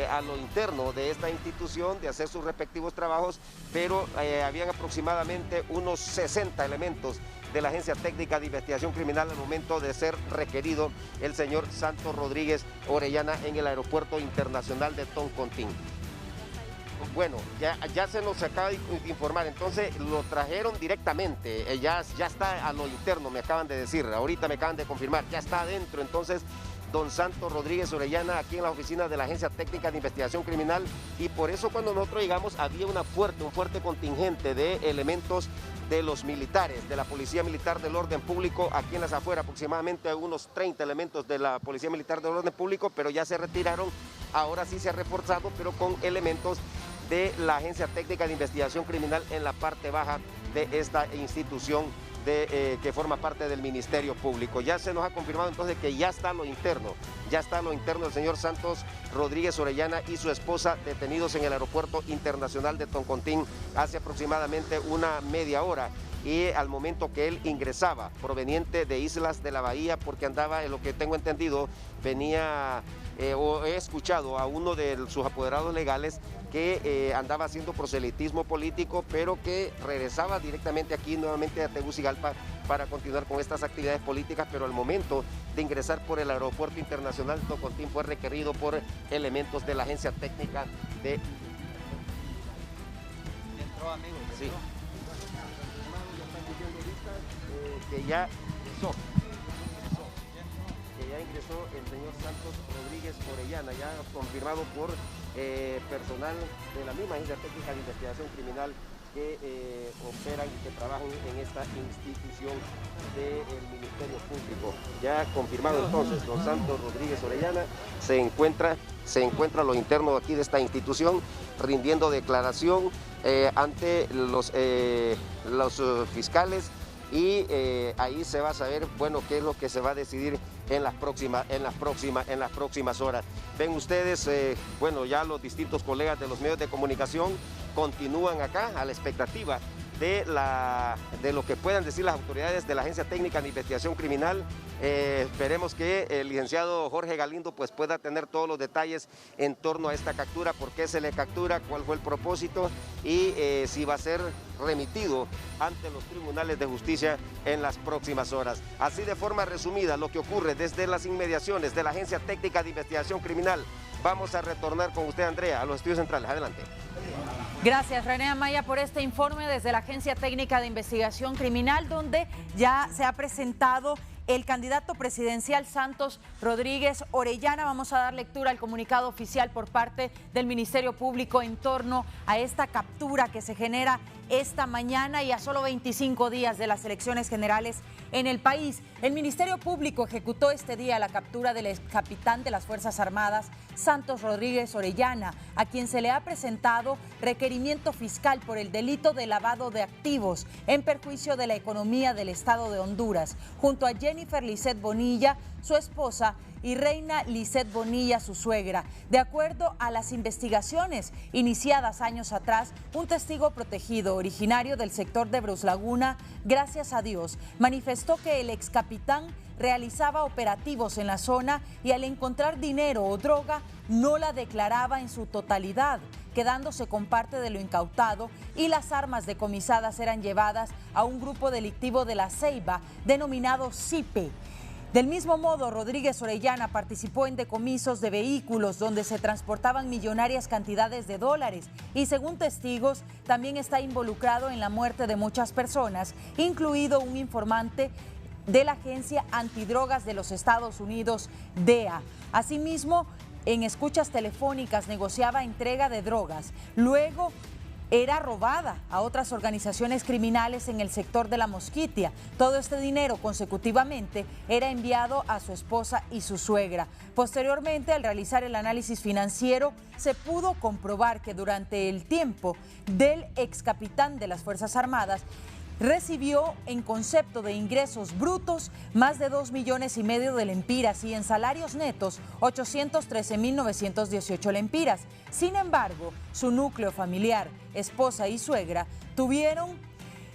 a lo interno de esta institución, de hacer sus respectivos trabajos, pero habían aproximadamente unos 60 elementos de la Agencia Técnica de Investigación Criminal al momento de ser requerido el señor Santos Rodríguez Orellana en el Aeropuerto Internacional de Toncontín. Bueno, ya se nos acaba de informar, entonces lo trajeron directamente, ya está a lo interno, me acaban de decir, ahorita me acaban de confirmar, ya está adentro, entonces don Santos Rodríguez Orellana aquí en la oficina de la Agencia Técnica de Investigación Criminal, y por eso cuando nosotros llegamos había un fuerte contingente de elementos de los militares, de la Policía Militar del Orden Público, aquí en las afueras, aproximadamente unos 30 elementos de la Policía Militar del Orden Público, pero ya se retiraron, ahora sí se ha reforzado, pero con elementos de la Agencia Técnica de Investigación Criminal en la parte baja de esta institución que forma parte del Ministerio Público. Ya se nos ha confirmado entonces que ya está lo interno del señor Santos Rodríguez Orellana y su esposa detenidos en el Aeropuerto Internacional de Toncontín hace aproximadamente una media hora. Y al momento que él ingresaba, proveniente de Islas de la Bahía, porque andaba, en lo que tengo entendido, venía o he escuchado a uno de sus apoderados legales que andaba haciendo proselitismo político, pero que regresaba directamente aquí nuevamente a Tegucigalpa para continuar con estas actividades políticas, pero al momento de ingresar por el Aeropuerto Internacional de Toncontín fue requerido por elementos de la Agencia Técnica de... ¿Entró, amigo? Sí. Que ya ingresó el señor Santos Rodríguez Orellana, ya confirmado por personal de la misma Agencia Técnica de Investigación Criminal que operan y que trabajan en esta institución del Ministerio Público. Ya confirmado entonces, don Santos Rodríguez Orellana se encuentra a lo interno aquí de esta institución, rindiendo declaración ante los fiscales, y ahí se va a saber, bueno, qué es lo que se va a decidir en las próximas horas. Ven ustedes, bueno, ya los distintos colegas de los medios de comunicación continúan acá a la expectativa de lo que puedan decir las autoridades de la Agencia Técnica de Investigación Criminal. Esperemos que el licenciado Jorge Galindo pues pueda tener todos los detalles en torno a esta captura, por qué se le captura, cuál fue el propósito y si va a ser remitido ante los tribunales de justicia en las próximas horas. Así de forma resumida lo que ocurre desde las inmediaciones de la Agencia Técnica de Investigación Criminal. Vamos a retornar con usted, Andrea, a los estudios centrales. Adelante. Gracias, René Amaya, por este informe desde la Agencia Técnica de Investigación Criminal, donde ya se ha presentado el candidato presidencial Santos Rodríguez Orellana. Vamos a dar lectura al comunicado oficial por parte del Ministerio Público en torno a esta captura que se genera esta mañana y a solo 25 días de las elecciones generales en el país. El Ministerio Público ejecutó este día la captura del excapitán de las Fuerzas Armadas, Santos Rodríguez Orellana, a quien se le ha presentado requerimiento fiscal por el delito de lavado de activos en perjuicio de la economía del Estado de Honduras, junto a Jennifer Lisset Bonilla, su esposa, y Reina Lisset Bonilla, su suegra. De acuerdo a las investigaciones iniciadas años atrás, un testigo protegido originario del sector de Brus Laguna, gracias a Dios, manifestó que el excapitán realizaba operativos en la zona y al encontrar dinero o droga no la declaraba en su totalidad, quedándose con parte de lo incautado, y las armas decomisadas eran llevadas a un grupo delictivo de La Ceiba denominado CIPE. Del mismo modo, Rodríguez Orellana participó en decomisos de vehículos donde se transportaban millonarias cantidades de dólares y, según testigos, también está involucrado en la muerte de muchas personas, incluido un informante de la Agencia Antidrogas de los Estados Unidos, DEA. Asimismo, en escuchas telefónicas negociaba entrega de drogas. Luego era robada a otras organizaciones criminales en el sector de La Mosquitia. Todo este dinero consecutivamente era enviado a su esposa y su suegra. Posteriormente, al realizar el análisis financiero, se pudo comprobar que durante el tiempo del excapitán de las Fuerzas Armadas, recibió en concepto de ingresos brutos más de 2,5 millones de lempiras y en salarios netos 813.918 lempiras. Sin embargo, su núcleo familiar, esposa y suegra, tuvieron,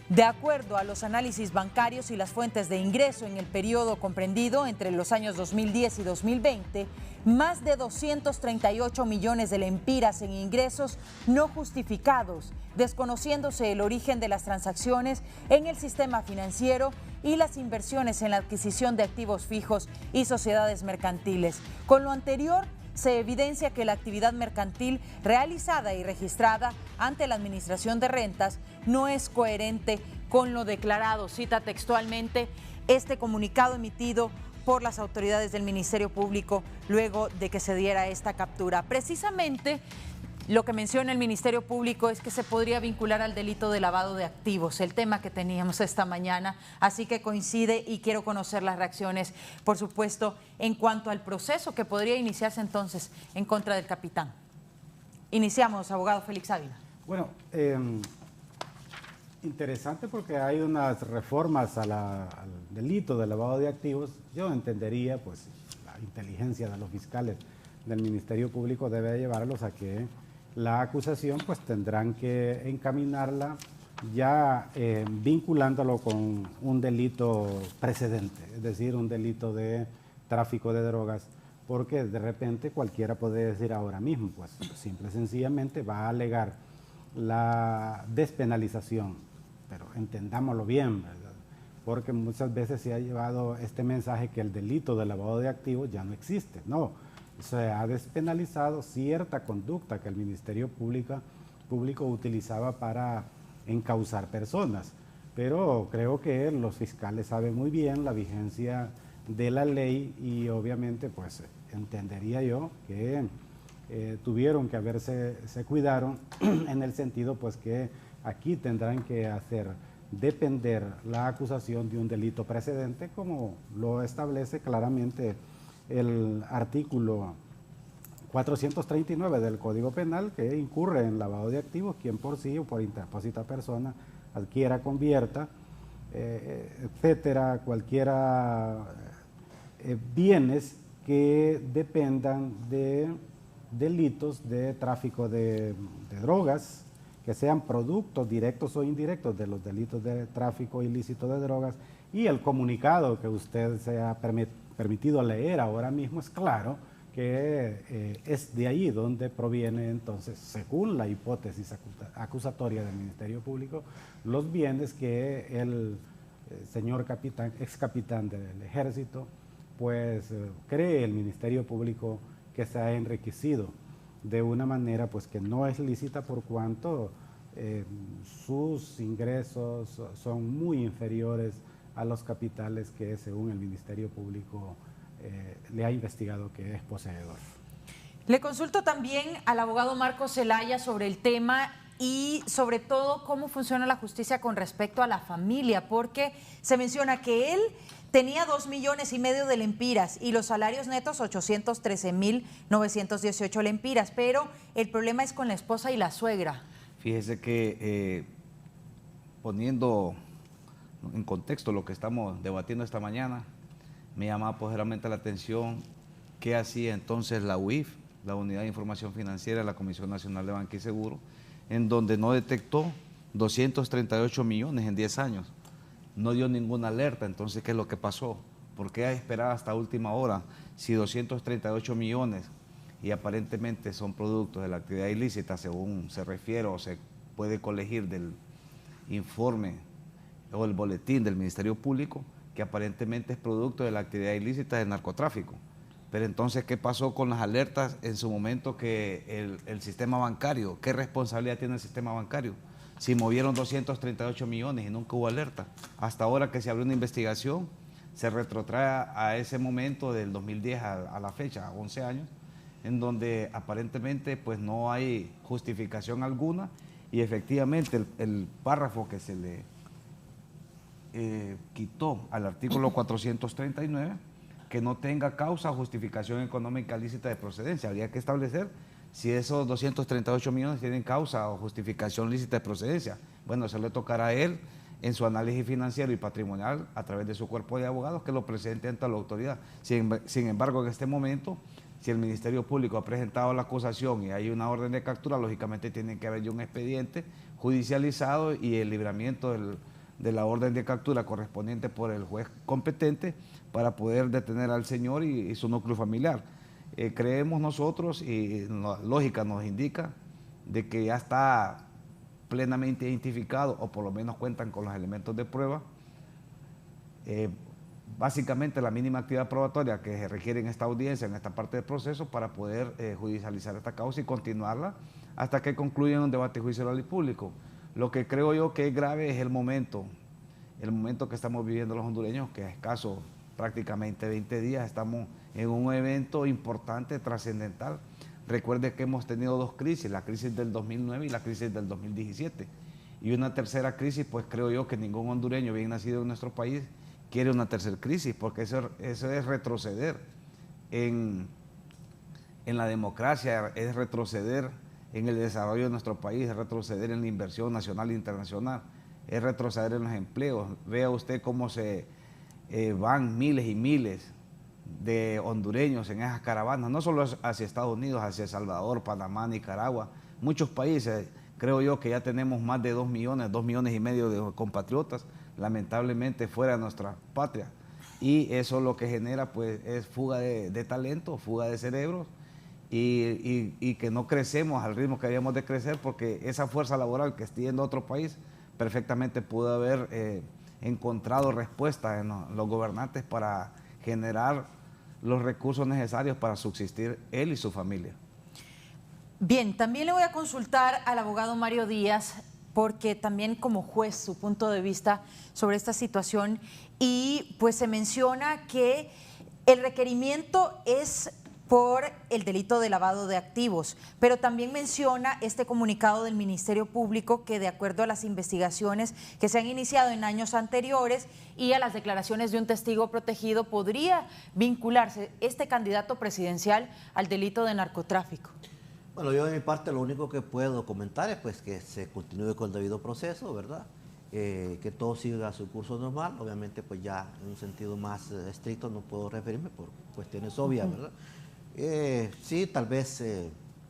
de acuerdo a los análisis bancarios y las fuentes de ingreso en el periodo comprendido entre los años 2010 y 2020, más de 238 millones de lempiras en ingresos no justificados, desconociéndose el origen de las transacciones en el sistema financiero y las inversiones en la adquisición de activos fijos y sociedades mercantiles. Con lo anterior, se evidencia que la actividad mercantil realizada y registrada ante la Administración de Rentas no es coherente con lo declarado. Cita textualmente este comunicado emitido por las autoridades del Ministerio Público luego de que se diera esta captura. Precisamente lo que menciona el Ministerio Público es que se podría vincular al delito de lavado de activos, el tema que teníamos esta mañana, así que coincide y quiero conocer las reacciones, por supuesto, en cuanto al proceso que podría iniciarse entonces en contra del capitán. Iniciamos, abogado Félix Ávila. Bueno, interesante porque hay unas reformas al delito de lavado de activos. Yo entendería, pues, la inteligencia de los fiscales del Ministerio Público debe llevarlos a que la acusación pues tendrán que encaminarla ya vinculándolo con un delito precedente, es decir, un delito de tráfico de drogas, porque de repente cualquiera puede decir ahora mismo, pues simple y sencillamente va a alegar la despenalización, pero entendámoslo bien, ¿verdad? Porque muchas veces se ha llevado este mensaje que el delito de lavado de activos ya no existe, no. Se ha despenalizado cierta conducta que el Ministerio Público utilizaba para encausar personas, pero creo que los fiscales saben muy bien la vigencia de la ley y obviamente pues entendería yo que tuvieron que se cuidaron en el sentido pues que aquí tendrán que hacer depender la acusación de un delito precedente como lo establece claramente el artículo 439 del Código Penal, que incurre en lavado de activos quien por sí o por interpósita persona adquiera, convierta, etcétera, cualquiera bienes que dependan de delitos de tráfico de drogas, que sean productos directos o indirectos de los delitos de tráfico ilícito de drogas. Y el comunicado que usted se ha permitido leer ahora mismo es claro que es de ahí donde proviene entonces, según la hipótesis acusatoria del Ministerio Público, los bienes que el señor capitán, ex capitán del Ejército, pues cree el Ministerio Público que se ha enriquecido de una manera pues que no es lícita por cuanto sus ingresos son muy inferiores a los capitales que según el Ministerio Público le ha investigado que es poseedor. Le consulto también al abogado Marcos Zelaya sobre el tema y sobre todo cómo funciona la justicia con respecto a la familia, porque se menciona que él tenía 2,5 millones de lempiras y los salarios netos 813,918 lempiras, pero el problema es con la esposa y la suegra. Fíjese que poniendo en contexto lo que estamos debatiendo esta mañana, me llamaba poderosamente la atención qué hacía entonces la UIF, la Unidad de Información Financiera de la Comisión Nacional de Banca y Seguro, en donde no detectó 238 millones en 10 años. No dio ninguna alerta. Entonces, ¿qué es lo que pasó? ¿Por qué esperar hasta última hora si 238 millones y aparentemente son productos de la actividad ilícita, según se refiere o se puede colegir del informe o el boletín del Ministerio Público, que aparentemente es producto de la actividad ilícita del narcotráfico? Pero entonces, ¿qué pasó con las alertas en su momento que el sistema bancario? ¿Qué responsabilidad tiene el sistema bancario? Si movieron 238 millones y nunca hubo alerta. Hasta ahora que se abrió una investigación, se retrotrae a ese momento del 2010 a la fecha, a 11 años, en donde aparentemente pues no hay justificación alguna y efectivamente el párrafo que se le quitó al artículo 439, que no tenga causa o justificación económica lícita de procedencia. Habría que establecer si esos 238 millones tienen causa o justificación lícita de procedencia. Bueno, eso le tocará a él en su análisis financiero y patrimonial a través de su cuerpo de abogados que lo presente ante la autoridad. Sin embargo, en este momento, si el Ministerio Público ha presentado la acusación y hay una orden de captura, lógicamente tiene que haber ya un expediente judicializado y el libramiento de la orden de captura correspondiente por el juez competente para poder detener al señor y su núcleo familiar. Creemos nosotros, y la lógica nos indica, de que ya está plenamente identificado, o por lo menos cuentan con los elementos de prueba, básicamente la mínima actividad probatoria que se requiere en esta audiencia, en esta parte del proceso, para poder judicializar esta causa y continuarla hasta que concluya un debate judicial y público. Lo que creo yo que es grave es el momento que estamos viviendo los hondureños, que es escaso, prácticamente 20 días, estamos en un evento importante, trascendental, Recuerde que hemos tenido dos crisis, la crisis del 2009 y la crisis del 2017. Y una tercera crisis, pues creo yo que ningún hondureño bien nacido en nuestro país quiere una tercera crisis, porque eso es retroceder en la democracia, es retroceder en el desarrollo de nuestro país, es retroceder en la inversión nacional e internacional, es retroceder en los empleos. Vea usted cómo se van miles y miles de hondureños en esas caravanas, no solo hacia Estados Unidos, hacia El Salvador, Panamá, Nicaragua, muchos países. Creo yo que ya tenemos más de 2 millones y medio de compatriotas, lamentablemente fuera de nuestra patria. Y eso lo que genera pues es fuga de talento, fuga de cerebros, y que no crecemos al ritmo que deberíamos de crecer, porque esa fuerza laboral que está yendo a otro país perfectamente pudo haber encontrado respuesta en los gobernantes para generar los recursos necesarios para subsistir él y su familia. Bien, también le voy a consultar al abogado Mario Díaz, porque también como juez su punto de vista sobre esta situación, y pues se menciona que el requerimiento es por el delito de lavado de activos, pero también menciona este comunicado del Ministerio Público que, de acuerdo a las investigaciones que se han iniciado en años anteriores y a las declaraciones de un testigo protegido, podría vincularse este candidato presidencial al delito de narcotráfico. Bueno, yo de mi parte lo único que puedo comentar es pues que se continúe con el debido proceso, ¿verdad? Que todo siga su curso normal. Obviamente pues ya en un sentido más estricto no puedo referirme por cuestiones obvias, ¿verdad? Sí, tal vez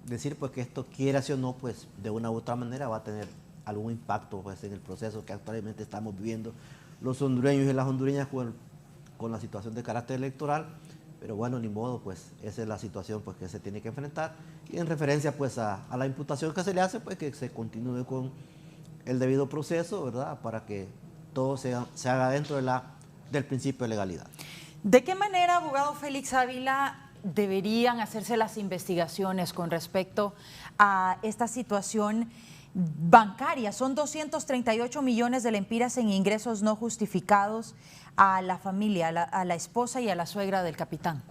decir pues que esto, quiera sí o no, pues de una u otra manera va a tener algún impacto pues en el proceso que actualmente estamos viviendo los hondureños y las hondureñas con la situación de carácter electoral. Pero bueno, ni modo, pues esa es la situación pues que se tiene que enfrentar, y en referencia pues a la imputación que se le hace, pues que se continúe con el debido proceso, ¿verdad? Para que todo se haga dentro del principio de legalidad. ¿De qué manera, abogado Félix Ávila, deberían hacerse las investigaciones con respecto a esta situación bancaria? Son 238 millones de lempiras en ingresos no justificados a la familia, a la esposa y a la suegra del capitán.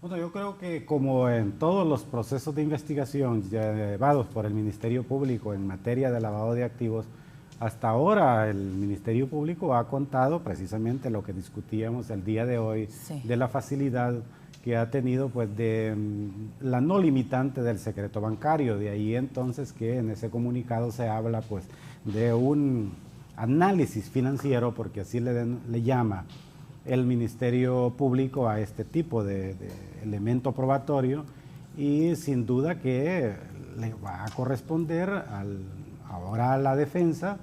Bueno, yo creo que como en todos los procesos de investigación llevados por el Ministerio Público en materia de lavado de activos, hasta ahora el Ministerio Público ha contado precisamente lo que discutíamos el día de hoy, sí, de la facilidad que ha tenido pues de la no limitante del secreto bancario. De ahí entonces que en ese comunicado se habla pues de un análisis financiero, porque así le llama el Ministerio Público a este tipo de elemento probatorio, y sin duda que le va a corresponder ahora a la defensa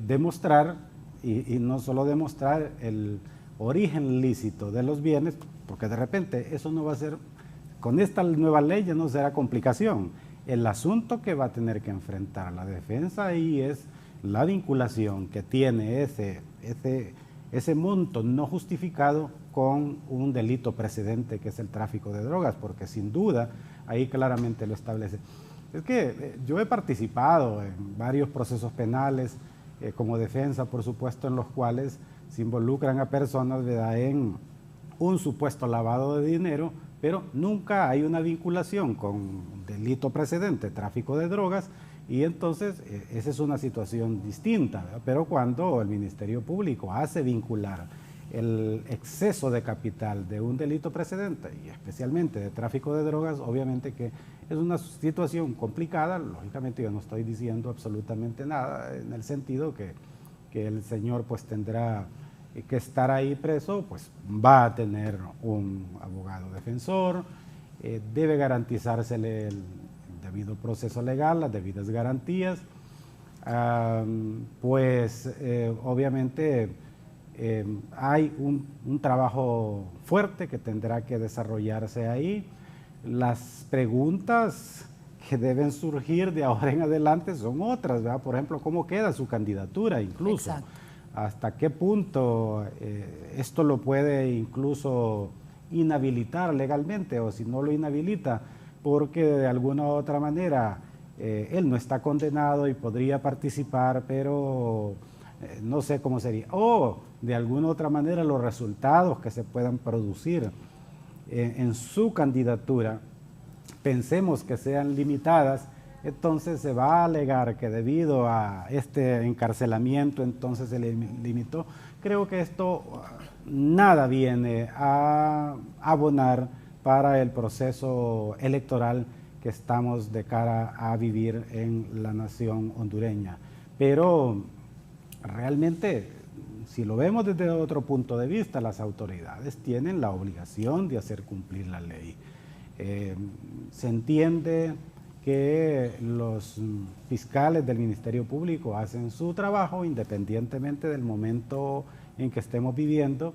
demostrar, y no solo demostrar el origen lícito de los bienes, porque de repente eso no va a ser, con esta nueva ley ya no será complicación. El asunto que va a tener que enfrentar la defensa ahí es la vinculación que tiene ese monto no justificado con un delito precedente que es el tráfico de drogas, porque sin duda ahí claramente lo establece. Es que yo he participado en varios procesos penales como defensa, por supuesto, en los cuales se involucran a personas, ¿verdad?, en un supuesto lavado de dinero, pero nunca hay una vinculación con un delito precedente, tráfico de drogas, y entonces esa es una situación distinta, ¿verdad? Pero cuando el Ministerio Público hace vincular el exceso de capital de un delito precedente, y especialmente de tráfico de drogas, obviamente que es una situación complicada. Lógicamente yo no estoy diciendo absolutamente nada en el sentido que el señor pues tendrá que estar ahí preso, pues va a tener un abogado defensor, debe garantizársele el debido proceso legal, las debidas garantías, obviamente hay un trabajo fuerte que tendrá que desarrollarse ahí. Las preguntas que deben surgir de ahora en adelante son otras, ¿verdad? Por ejemplo, ¿cómo queda su candidatura incluso? Exacto. ¿Hasta qué punto esto lo puede incluso inhabilitar legalmente, o si no lo inhabilita porque de alguna u otra manera él no está condenado y podría participar, pero no sé cómo sería, o de alguna u otra manera los resultados que se puedan producir en su candidatura pensemos que sean limitadas, entonces se va a alegar que debido a este encarcelamiento entonces se le limitó. Creo que esto nada viene a abonar para el proceso electoral que estamos de cara a vivir en la nación hondureña. Pero realmente, si lo vemos desde otro punto de vista, las autoridades tienen la obligación de hacer cumplir la ley. Se entiende que los fiscales del Ministerio Público hacen su trabajo independientemente del momento en que estemos viviendo,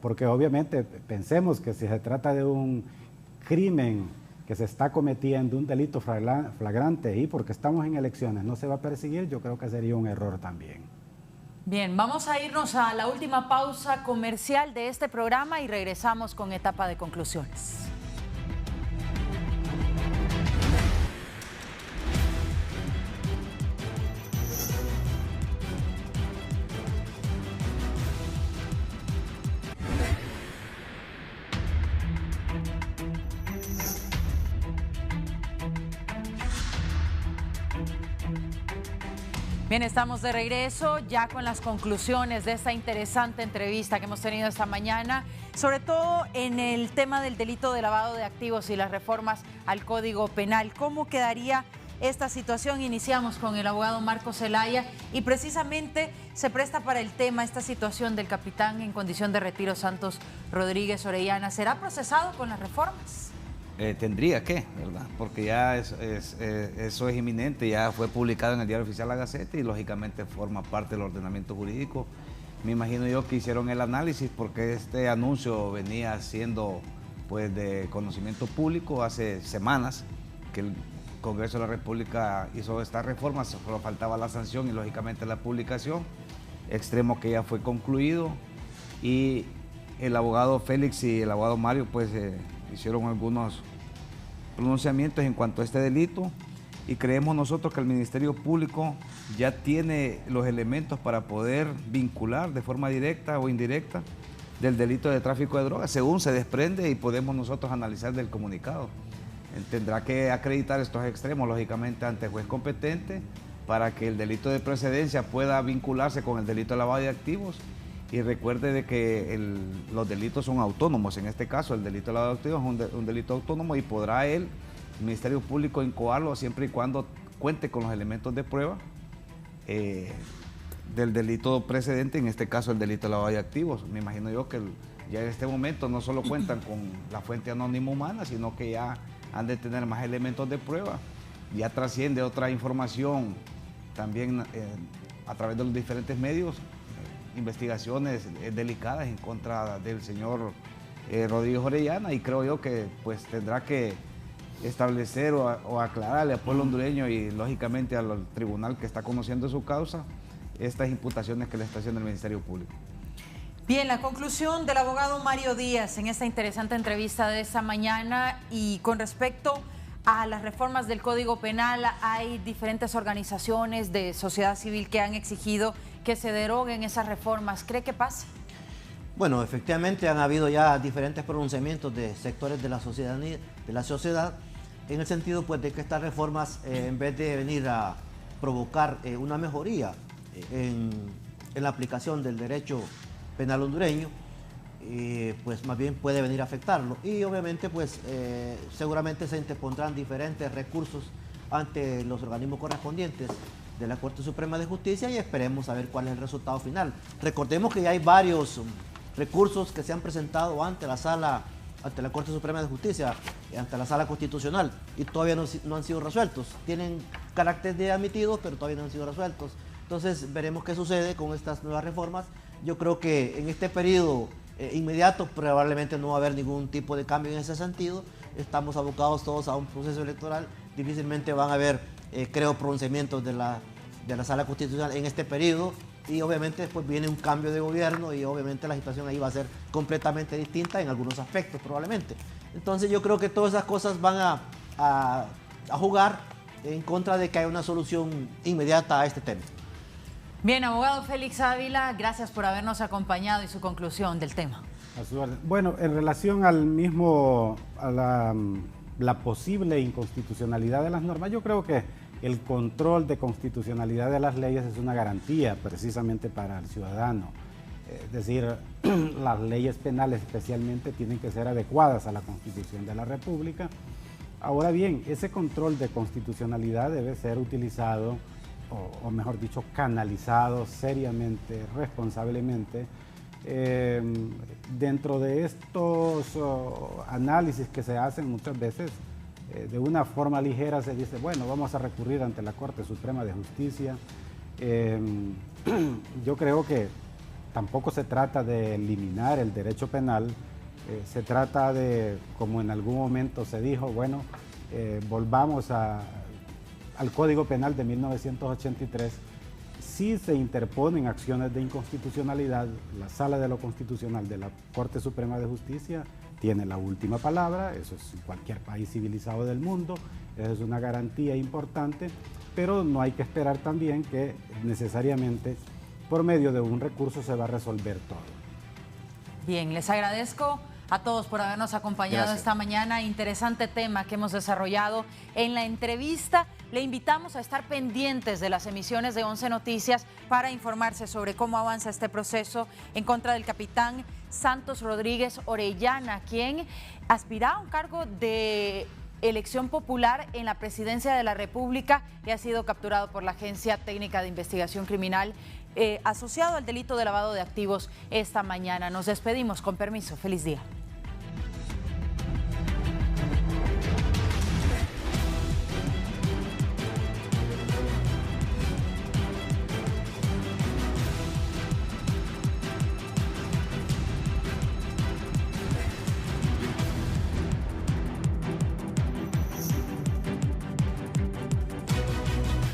porque obviamente pensemos que si se trata de un crimen que se está cometiendo, un delito flagrante, y porque estamos en elecciones no se va a perseguir, yo creo que sería un error también. Bien, vamos a irnos a la última pausa comercial de este programa y regresamos con etapa de conclusiones. Bien, estamos de regreso ya con las conclusiones de esta interesante entrevista que hemos tenido esta mañana, sobre todo en el tema del delito de lavado de activos y las reformas al Código Penal. ¿Cómo quedaría esta situación? Iniciamos con el abogado Marcos Zelaya y precisamente se presta para el tema esta situación del capitán en condición de retiro Santos Rodríguez Orellana. ¿Será procesado con las reformas? Tendría que, ¿verdad? Porque ya eso es inminente, ya fue publicado en el Diario Oficial La Gaceta y lógicamente forma parte del ordenamiento jurídico. Me imagino yo que hicieron el análisis porque este anuncio venía siendo pues de conocimiento público hace semanas que el Congreso de la República hizo esta reforma, solo faltaba la sanción y lógicamente la publicación, extremo que ya fue concluido, y el abogado Félix y el abogado Mario pues hicieron algunos pronunciamientos en cuanto a este delito y creemos nosotros que el Ministerio Público ya tiene los elementos para poder vincular de forma directa o indirecta del delito de tráfico de drogas, según se desprende y podemos nosotros analizar del comunicado. Tendrá que acreditar estos extremos, lógicamente, ante el juez competente para que el delito de precedencia pueda vincularse con el delito de lavado de activos. Y recuerde de que los delitos son autónomos, en este caso el delito de lavado de activos es un delito autónomo y podrá el Ministerio Público incoarlo siempre y cuando cuente con los elementos de prueba del delito precedente, en este caso el delito de lavado de activos. Me imagino yo que ya en este momento no solo cuentan con la fuente anónima humana, sino que ya han de tener más elementos de prueba. Ya trasciende otra información también a través de los diferentes medios, investigaciones delicadas en contra del señor Rodríguez Orellana, y creo yo que pues tendrá que establecer o aclararle al pueblo hondureño y lógicamente al tribunal que está conociendo su causa estas imputaciones que le está haciendo el Ministerio Público. Bien, la conclusión del abogado Mario Díaz en esta interesante entrevista de esta mañana. Y con respecto a las reformas del Código Penal, hay diferentes organizaciones de sociedad civil que han exigido que se deroguen esas reformas. ¿Cree que pasa? Bueno, efectivamente han habido ya diferentes pronunciamientos de sectores de la sociedad en el sentido pues de que estas reformas en vez de venir a provocar una mejoría en la aplicación del derecho penal hondureño, pues más bien puede venir a afectarlo, y obviamente pues seguramente se interpondrán diferentes recursos ante los organismos correspondientes de la Corte Suprema de Justicia y esperemos a ver cuál es el resultado final. Recordemos que ya hay varios recursos que se han presentado ante la Corte Suprema de Justicia, ante la Sala Constitucional, y todavía no han sido resueltos. Tienen carácter de admitidos, pero todavía no han sido resueltos. Entonces veremos qué sucede con estas nuevas reformas. Yo creo que en este periodo inmediato probablemente no va a haber ningún tipo de cambio en ese sentido. Estamos abocados todos a un proceso electoral. Difícilmente van a haber, creo, pronunciamientos de la Sala Constitucional en este periodo. Y obviamente después viene un cambio de gobierno y obviamente la situación ahí va a ser completamente distinta en algunos aspectos probablemente. Entonces yo creo que todas esas cosas van a jugar en contra de que haya una solución inmediata a este tema. Bien, abogado Félix Ávila, gracias por habernos acompañado y su conclusión del tema. A su orden. Bueno, en relación al mismo, a la la posible inconstitucionalidad de las normas. Yo creo que el control de constitucionalidad de las leyes es una garantía precisamente para el ciudadano. Es decir, las leyes penales especialmente tienen que ser adecuadas a la Constitución de la República. Ahora bien, ese control de constitucionalidad debe ser utilizado, o mejor dicho, canalizado seriamente, responsablemente. Dentro de estos análisis que se hacen muchas veces, de una forma ligera se dice, bueno, vamos a recurrir ante la Corte Suprema de Justicia. Yo creo que tampoco se trata de eliminar el derecho penal, se trata de, como en algún momento se dijo, bueno, volvamos al Código Penal de 1983. Si se interponen acciones de inconstitucionalidad, la Sala de lo Constitucional de la Corte Suprema de Justicia tiene la última palabra. Eso es en cualquier país civilizado del mundo, eso es una garantía importante, pero no hay que esperar también que necesariamente por medio de un recurso se va a resolver todo. Bien, les agradezco a todos por habernos acompañado esta mañana. Interesante tema que hemos desarrollado en la entrevista. Le invitamos a estar pendientes de las emisiones de 11 Noticias para informarse sobre cómo avanza este proceso en contra del capitán Santos Rodríguez Orellana, quien aspira a un cargo de elección popular en la presidencia de la República y ha sido capturado por la Agencia Técnica de Investigación Criminal asociado al delito de lavado de activos esta mañana. Nos despedimos, con permiso. Feliz día.